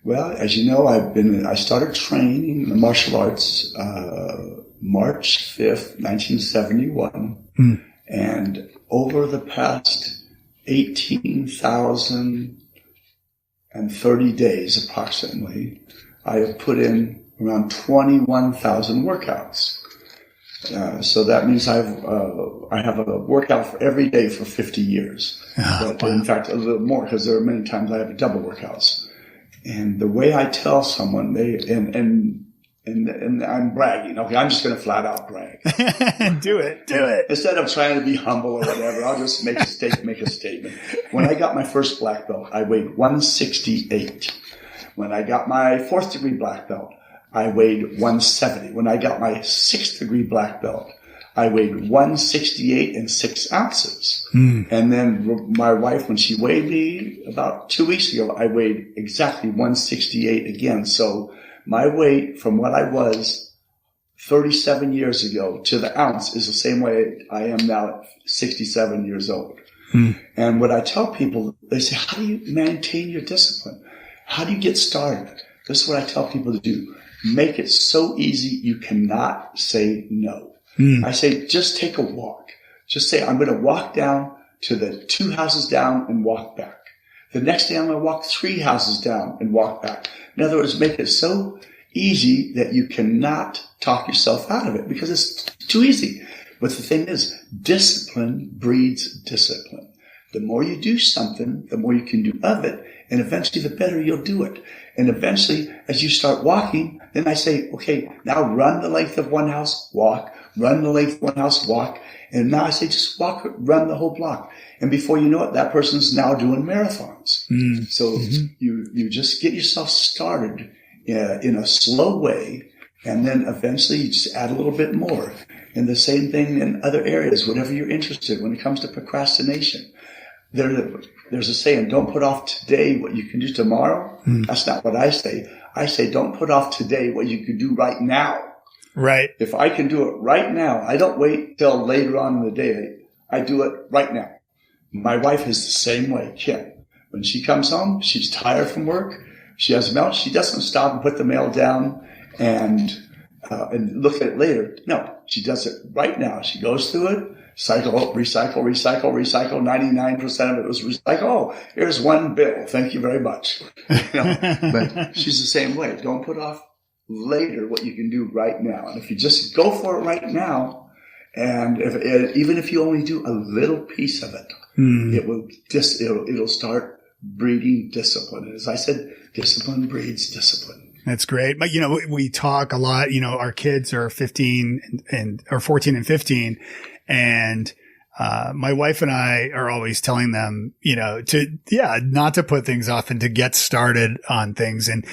[SPEAKER 7] Well, as you know, I started training in the martial arts March 5th, 1971. And over the past 18,030 days approximately, I have put in around 21,000 workouts. So that means I have a workout for every day for 50 years. But in fact, a little more, because there are many times I have double workouts. And the way I tell someone, and I'm bragging. Okay, I'm just going to flat out brag.
[SPEAKER 1] Do it.
[SPEAKER 7] Instead of trying to be humble or whatever, I'll just make a statement. When I got my first black belt, I weighed 168. When I got my 4th degree black belt, I weighed 170. When I got my 6th degree black belt, I weighed 168 and 6 ounces. And then my wife, when she weighed me about 2 weeks ago, I weighed exactly 168 again. So my weight from what I was 37 years ago to the ounce is the same way I am now at 67 years old. And what I tell people, they say, how do you maintain your discipline? How do you get started? This is what I tell people to do. Make it so easy you cannot say no. I say, just take a walk. Just say, I'm going to walk down to the 2 houses down and walk back. The next day I'm going to walk 3 houses down and walk back. In other words, make it so easy that you cannot talk yourself out of it because it's too easy. But the thing is, discipline breeds discipline. The more you do something, the more you can do of it. And eventually the better you'll do it. And eventually, as you start walking, then I say, okay, now run the length of one house, walk. Run the length of one house, walk. And now I say, just walk, run the whole block. And before you know it, that person's now doing marathons. So you just get yourself started in a slow way. And then eventually you just add a little bit more. And the same thing in other areas, whatever you're interested in. When it comes to procrastination, there's a saying, don't put off today what you can do tomorrow. That's not what I say. I say, don't put off today what you can do right now.
[SPEAKER 1] Right.
[SPEAKER 7] If I can do it right now, I don't wait till later on in the day. I do it right now. My wife is the same way, Kim. When she comes home, she's tired from work. She has mail. She doesn't stop and put the mail down and look at it later. No, she does it right now. She goes through it, recycle. 99% of it was recycle. Oh, here's one bill. Thank you very much. But she's the same way. Don't put off later what you can do right now. And if you just go for it right now, and even if you only do a little piece of it, it'll start breeding discipline. And as I said, discipline breeds discipline.
[SPEAKER 1] That's great. But, we talk a lot, our kids are 14 and 15. And, my wife and I are always telling them, not to put things off and to get started on things. And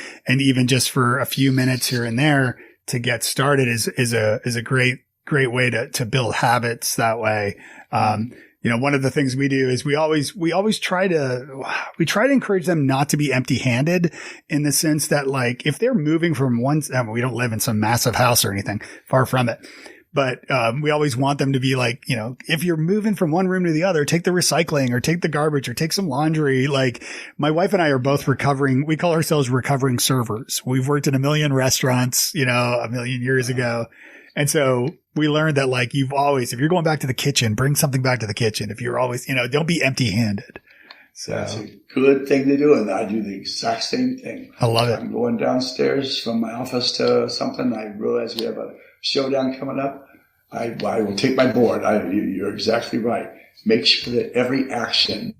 [SPEAKER 1] even just for a few minutes here and there to get started is a great way to build habits that way. One of the things we do is we always try to encourage them not to be empty-handed, in the sense that, like, if they're moving from we don't live in some massive house or anything, far from it. But, we always want them to be like, if you're moving from one room to the other, take the recycling or take the garbage or take some laundry. Like, my wife and I are both we call ourselves recovering servers. We've worked in a million restaurants, a million years ago. And so we learned that, like, if you're going back to the kitchen, bring something back to the kitchen. If you're always, don't be empty handed. So
[SPEAKER 7] that's a good thing to do. And I do the exact same thing.
[SPEAKER 1] I love it.
[SPEAKER 7] I'm going downstairs from my office to something. I realize we have a showdown coming up. I will take my board. You're exactly right. Make sure that every action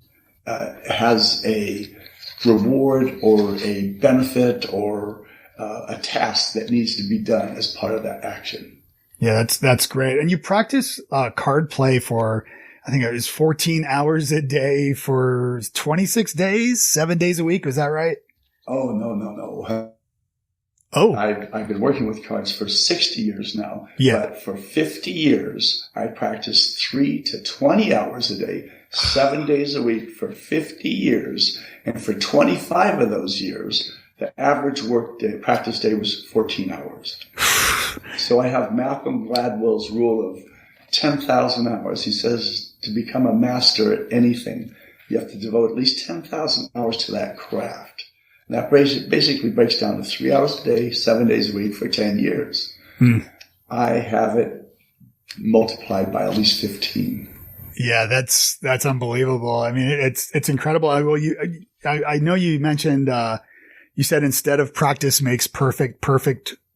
[SPEAKER 7] has a reward or a benefit or a task that needs to be done as part of that action.
[SPEAKER 1] Yeah, that's great. And you practice card play for, I think it was 14 hours a day for 26 days, 7 days a week. Was that right?
[SPEAKER 7] Oh, no.
[SPEAKER 1] Oh,
[SPEAKER 7] I've been working with cards for 60 years now.
[SPEAKER 1] Yeah.
[SPEAKER 7] But for 50 years, I practiced 3 to 20 hours a day, 7 days a week for 50 years. And for 25 of those years, the average practice day was 14 hours. So I have Malcolm Gladwell's rule of 10,000 hours. He says to become a master at anything, you have to devote at least 10,000 hours to that craft. And that basically breaks down to 3 hours a day, 7 days a week for 10 years. I have it multiplied by at least 15.
[SPEAKER 1] Yeah, that's unbelievable. I mean, it's incredible. I know you mentioned, you said instead of practice makes perfect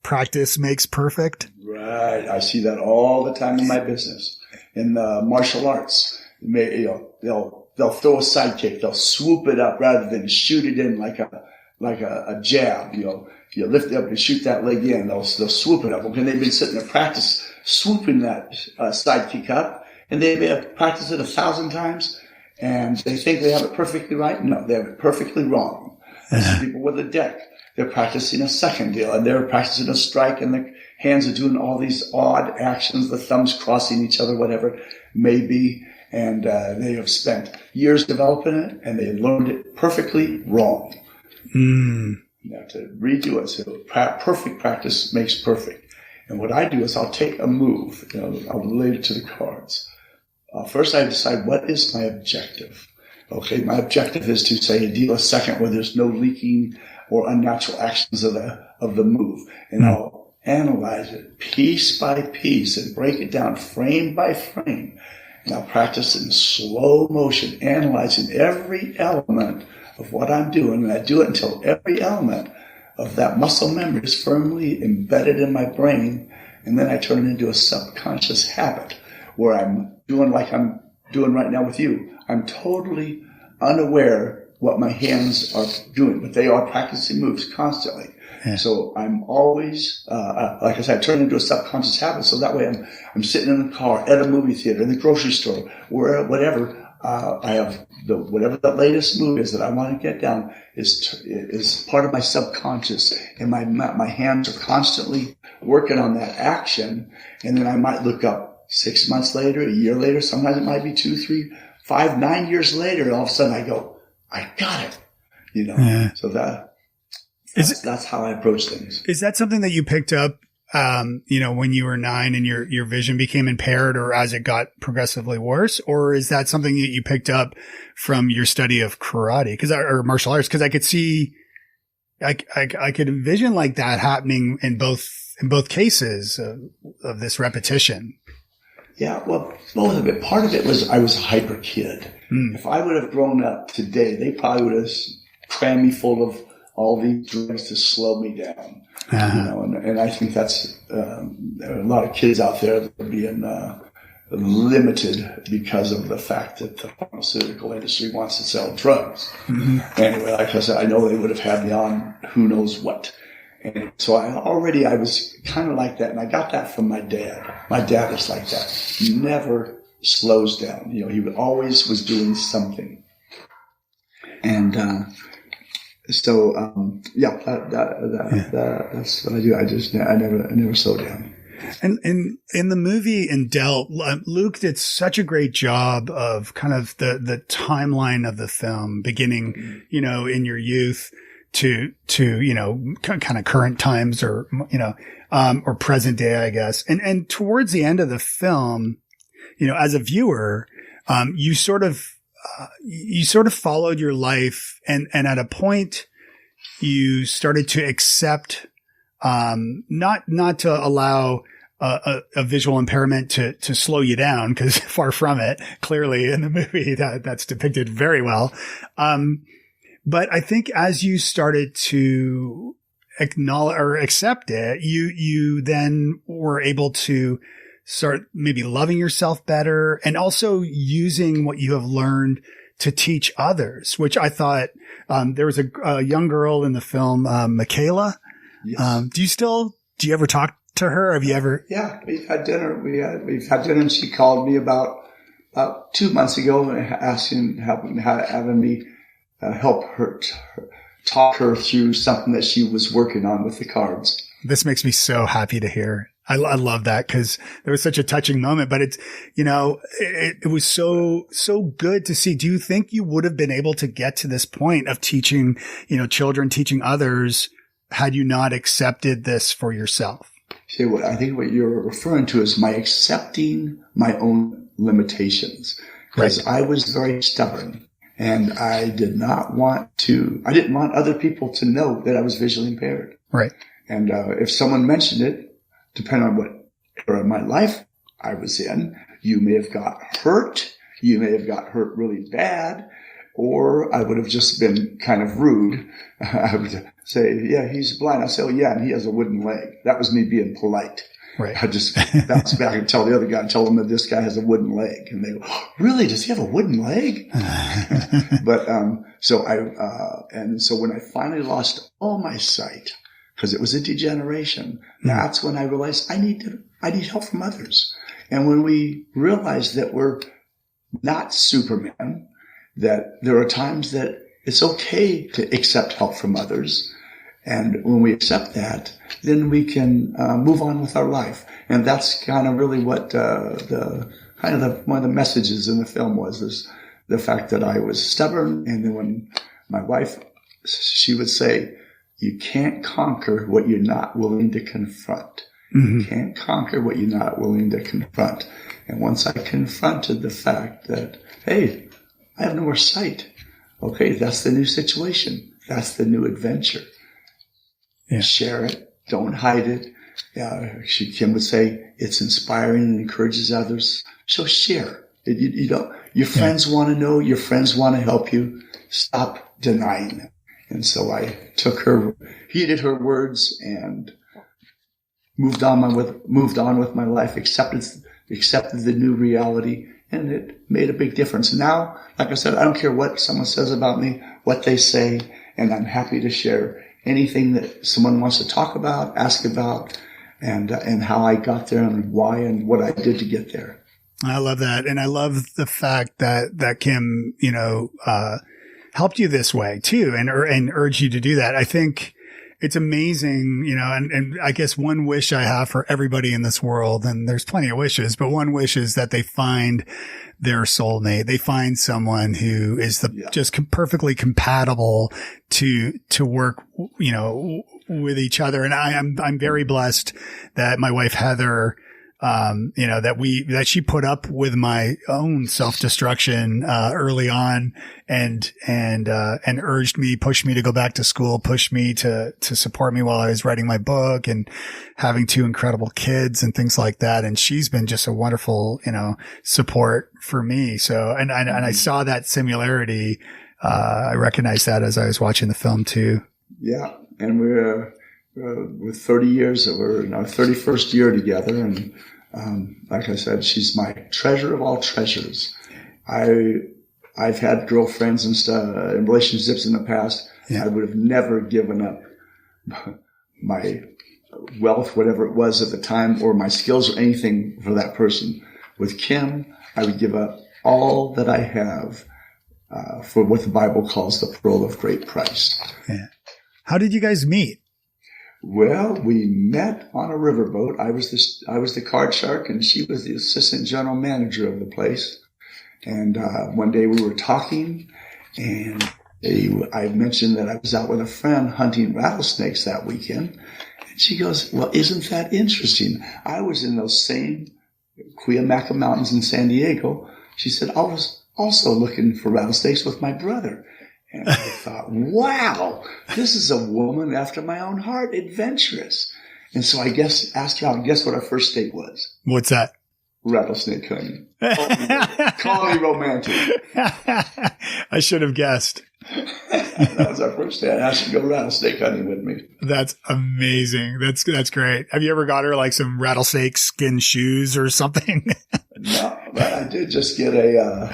[SPEAKER 1] practice makes perfect.
[SPEAKER 7] Right. I see that all the time in my business. In the martial arts, they'll throw a sidekick. They'll swoop it up rather than shoot it in like a jab. You lift it up and shoot that leg in. They'll swoop it up. Okay, they've been sitting there practice swooping that sidekick up, and they may have practiced it 1,000 times, and they think they have it perfectly right. No, they have it perfectly wrong. There's people with a deck. They're practicing a second deal, and they're practicing a strike, and the hands are doing all these odd actions, the thumbs crossing each other, whatever it may be. And they have spent years developing it, and they learned it perfectly wrong. You have to redo it. So perfect practice makes perfect. And what I do is I'll take a move, I'll relate it to the cards. First, I decide what is my objective. Okay, my objective is to, say, deal a second where there's no leaking or unnatural actions of the move. And I'll analyze it piece by piece and break it down frame by frame. And I'll practice in slow motion, analyzing every element of what I'm doing. And I do it until every element of that muscle memory is firmly embedded in my brain. And then I turn it into a subconscious habit where I'm doing like I'm doing right now with you. I'm totally unaware what my hands are doing, but they are practicing moves constantly. Yeah. So I'm always, like I said, I turn into a subconscious habit. So that way I'm sitting in the car, at a movie theater, in the grocery store, whatever. I have whatever the latest move is that I want to get down is part of my subconscious, and my hands are constantly working on that action. And then I might look up 6 months later, a year later, sometimes it might be 2, 3, 5, 9 years later, and all of a sudden I go, I got it,
[SPEAKER 1] Yeah.
[SPEAKER 7] So that's how I approach things.
[SPEAKER 1] Is that something that you picked up, when you were 9 and your vision became impaired, or as it got progressively worse? Or is that something that you picked up from your study of karate or martial arts? Cause I could see, I could envision like that happening in both cases of this repetition.
[SPEAKER 7] Yeah, well, both of it. Part of it was I was a hyper kid. If I would have grown up today, they probably would have crammed me full of all these drugs to slow me down. And I think that's there are a lot of kids out there that are being limited because of the fact that the pharmaceutical industry wants to sell drugs. Anyway, like I said, I know they would have had me on who knows what. And so I was kind of like that, and I got that from my dad. My dad was like that. He never slows down. He always was doing something. And that's what I do. I never slow down.
[SPEAKER 1] And in the movie in Del, Luke did such a great job of kind of the timeline of the film, beginning, in your youth to kind of current times, or or present day, I guess. And towards the end of the film, as a viewer, you sort of followed your life, and at a point you started to accept, not to allow a visual impairment to slow you down, because far from it. Clearly in the movie that's depicted very well. But I think as you started to acknowledge or accept it, you then were able to start maybe loving yourself better, and also using what you have learned to teach others, which I thought, there was a young girl in the film, Michaela.
[SPEAKER 7] Yes.
[SPEAKER 1] Do you ever talk to her? Have you ever?
[SPEAKER 7] Yeah, we've had dinner. We've had dinner, and she called me about 2 months ago and having me help her talk her through something that she was working on with the cards.
[SPEAKER 1] This makes me so happy to hear. I love that, because there was such a touching moment, but it's, it was so good to see. Do you think you would have been able to get to this point of teaching, children, teaching others, had you not accepted this for yourself?
[SPEAKER 7] See, I think what you're referring to is my accepting my own limitations, because I was very stubborn, and I didn't want other people to know that I was visually impaired. Right. And if someone mentioned it, depending on what era of my life I was in, you may have got hurt. You may have got hurt really bad, or I would have just been kind of rude. I would say, yeah, he's blind. I say, oh, yeah, and he has a wooden leg. That was me being polite. Right. I just bounce back and tell the other guy, and tell him that this guy has a wooden leg. And they go, oh, really? Does he have a wooden leg? But so when I finally lost all my sight, because it was a degeneration, that's when I realized I need help from others. And when we realize that we're not Superman, that there are times that it's okay to accept help from others, and when we accept that, then we can move on with our life. And that's kind of really what one of the messages in the film was, is the fact that I was stubborn. And then when my wife, she would say, you can't conquer what you're not willing to confront. Mm-hmm. You can't conquer what you're not willing to confront. And once I confronted the fact that, hey, I have no more sight. Okay, that's the new situation. That's the new adventure. Yeah. Share it. Don't hide it. Kim would say it's inspiring and encourages others. So share. Your friends want to know. Your friends want to help you. Stop denying them. And so I heeded her words, and moved on with my life, accepted the new reality, And it made a big difference. Now, like I said, I don't care what someone says about me, what they say, and I'm happy to share anything that someone wants to talk about, ask about, and how I got there and why and what I did to get there.
[SPEAKER 1] I love that. And I love the fact that Kim, helped you this way too and urged you to do that. I think it's amazing, and I guess one wish I have for everybody in this world, and there's plenty of wishes, but one wish is that they find their soulmate. They find someone who is just perfectly compatible to work, with each other. And I'm very blessed that my wife, Heather, that she put up with my own self-destruction, early on and urged me, pushed me to go back to school, pushed me to support me while I was writing my book and having 2 incredible kids and things like that. And she's been just a wonderful, support for me. So, and I saw that similarity. I recognized that as I was watching the film too.
[SPEAKER 7] Yeah. And we're 30 years, we're in our 31st year together. And, like I said, she's my treasure of all treasures. I've had girlfriends and relationships in the past. Yeah. I would have never given up my wealth, whatever it was at the time, or my skills or anything for that person. With Kim, I would give up all that I have, for what the Bible calls the pearl of great price.
[SPEAKER 1] Yeah. How did you guys meet?
[SPEAKER 7] Well, we met on a riverboat. I was the card shark, and she was the assistant general manager of the place. And one day we were talking, and I mentioned that I was out with a friend hunting rattlesnakes that weekend. And she goes, "Well, isn't that interesting? I was in those same Cuyamaca Mountains in San Diego." She said, "I was also looking for rattlesnakes with my brother." And I thought, wow, this is a woman after my own heart, adventurous. And so I asked her out, and guess what our first date was?
[SPEAKER 1] What's that?
[SPEAKER 7] Rattlesnake hunting. Call me romantic.
[SPEAKER 1] I should have guessed.
[SPEAKER 7] That was our first date. I asked her to go rattlesnake hunting with me.
[SPEAKER 1] That's amazing. That's great. Have you ever got her like some rattlesnake skin shoes or something?
[SPEAKER 7] No, but I did just get a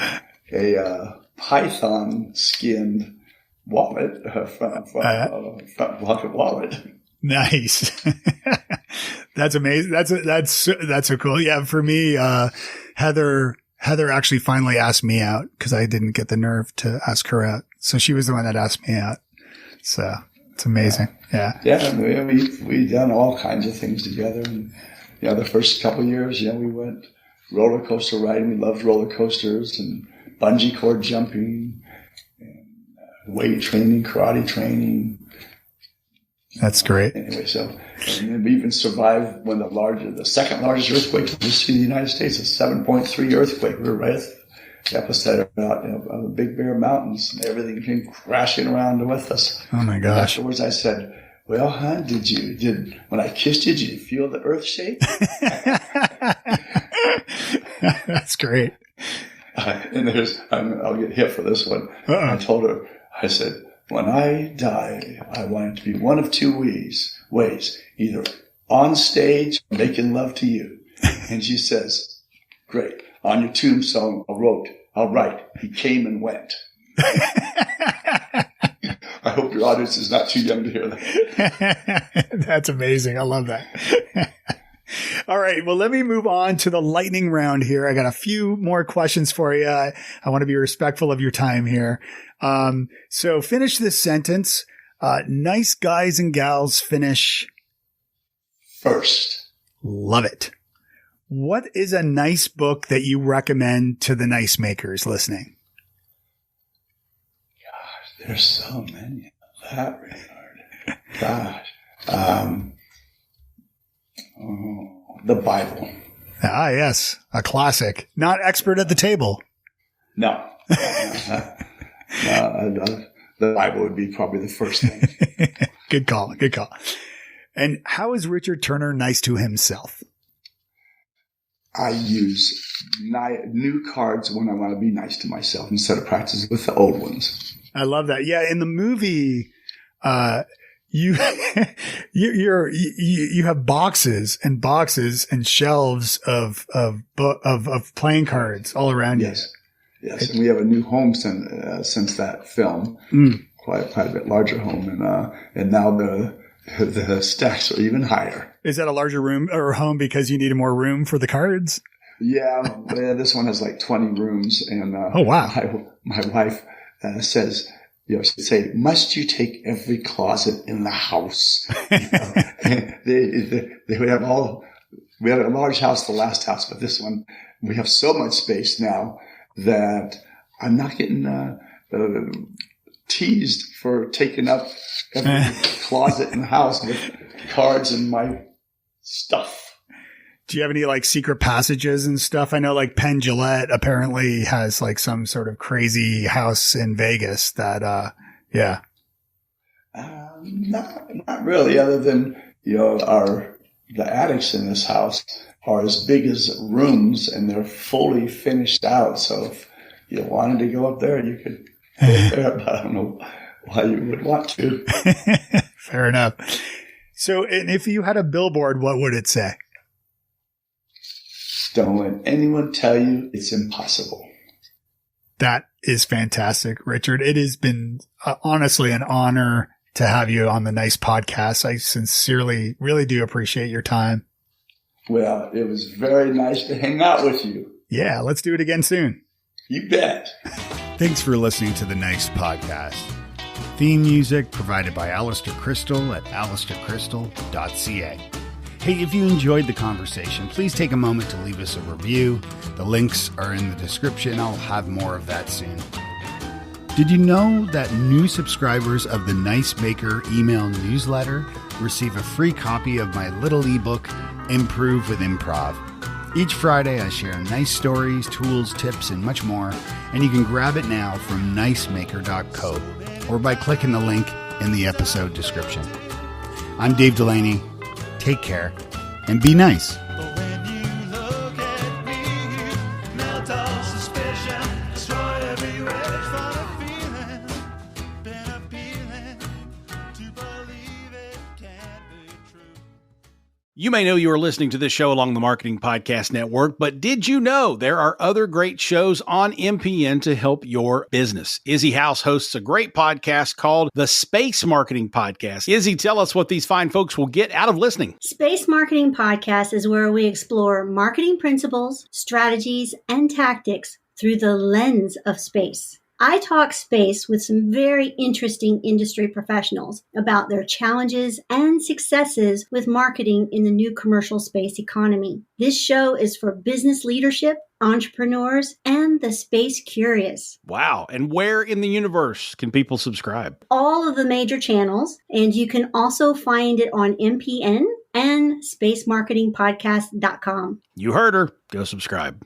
[SPEAKER 7] python skinned wallet, front pocket wallet.
[SPEAKER 1] Nice. That's amazing. That's so cool. Yeah. For me, Heather actually finally asked me out because I didn't get the nerve to ask her out. So she was the one that asked me out. So it's amazing. Yeah.
[SPEAKER 7] Yeah. We've done all kinds of things together. And, the first couple of years, we went roller coaster riding. We loved roller coasters and bungee cord jumping, and weight training, karate training.
[SPEAKER 1] That's great.
[SPEAKER 7] Anyway, and we even survived when the second largest earthquake in the history of the United States, a 7.3 earthquake. We were right at the epicenter of the Big Bear Mountains, and everything came crashing around with us.
[SPEAKER 1] Oh my gosh.
[SPEAKER 7] And afterwards I said, "Well, hon, when I kissed you, did you feel the earth shake?"
[SPEAKER 1] That's great.
[SPEAKER 7] And I'll get hit for this one. I told her, I said, "When I die, I want it to be one of 2 ways, either on stage or making love to you." And she says, "Great. On your tombstone, I'll write, he came and went." I hope your audience is not too young to hear that.
[SPEAKER 1] That's amazing. I love that. All right. Well, let me move on to the lightning round here. I got a few more questions for you. I want to be respectful of your time here. So finish this sentence. Nice guys and gals finish
[SPEAKER 7] first.
[SPEAKER 1] Love it. What is a nice book that you recommend to the nice makers listening?
[SPEAKER 7] Gosh, there's so many of that, Renard. Gosh. The Bible.
[SPEAKER 1] Ah, yes. A classic. Not expert at the table.
[SPEAKER 7] No. The Bible would be probably the first thing.
[SPEAKER 1] Good call. Good call. And how is Richard Turner nice to himself?
[SPEAKER 7] I use new cards when I want to be nice to myself instead of practicing with the old ones.
[SPEAKER 1] I love that. Yeah. In the movie, you have boxes and boxes and shelves of playing cards all around you.
[SPEAKER 7] Yes, and we have a new home since that film, quite a bit larger home, and now the stacks are even higher.
[SPEAKER 1] Is that a larger room or home because you needed more room for the cards?
[SPEAKER 7] Yeah, this one has like 20 rooms, and
[SPEAKER 1] oh wow,
[SPEAKER 7] my wife says, she'd say, "Must you take every closet in the house?" They would have we had a large house, the last house, but this one we have so much space now that I'm not getting teased for taking up every closet in the house with cards and my stuff.
[SPEAKER 1] Do you have any like secret passages and stuff? I know like Penn Jillette apparently has like some sort of crazy house in Vegas that, yeah.
[SPEAKER 7] Not really, other than, the attics in this house are as big as rooms and they're fully finished out. So if you wanted to go up there, you could go up there, but I don't know why you would want to.
[SPEAKER 1] Fair enough. So, and if you had a billboard, what would it say?
[SPEAKER 7] Don't let anyone tell you it's impossible.
[SPEAKER 1] That is fantastic, Richard. It has been honestly an honor to have you on the Nice Podcast. I sincerely really do appreciate your time.
[SPEAKER 7] Well, it was very nice to hang out with you.
[SPEAKER 1] Yeah, let's do it again soon.
[SPEAKER 7] You bet.
[SPEAKER 1] Thanks for listening to the Nice Podcast. Theme music provided by Alistair Crystal at alistaircrystal.ca. Hey, if you enjoyed the conversation, please take a moment to leave us a review. The links are in the description. I'll have more of that soon. Did you know that new subscribers of the Nice Maker email newsletter receive a free copy of my little ebook, Improve with Improv? Each Friday, I share nice stories, tools, tips, and much more, and you can grab it now from nicemaker.co or by clicking the link in the episode description. I'm Dave Delaney. Take care and be nice.
[SPEAKER 2] You may know you are listening to this show along the Marketing Podcast Network, but did you know there are other great shows on MPN to help your business? Izzy House hosts a great podcast called the Space Marketing Podcast. Izzy, tell us what these fine folks will get out of listening.
[SPEAKER 4] Space Marketing Podcast is where we explore marketing principles, strategies, and tactics through the lens of space. I talk space with some very interesting industry professionals about their challenges and successes with marketing in the new commercial space economy. This show is for business leadership, entrepreneurs, and the space curious.
[SPEAKER 2] Wow. And where in the universe can people subscribe?
[SPEAKER 4] All of the major channels, and you can also find it on MPN and spacemarketingpodcast.com.
[SPEAKER 2] You heard her. Go subscribe.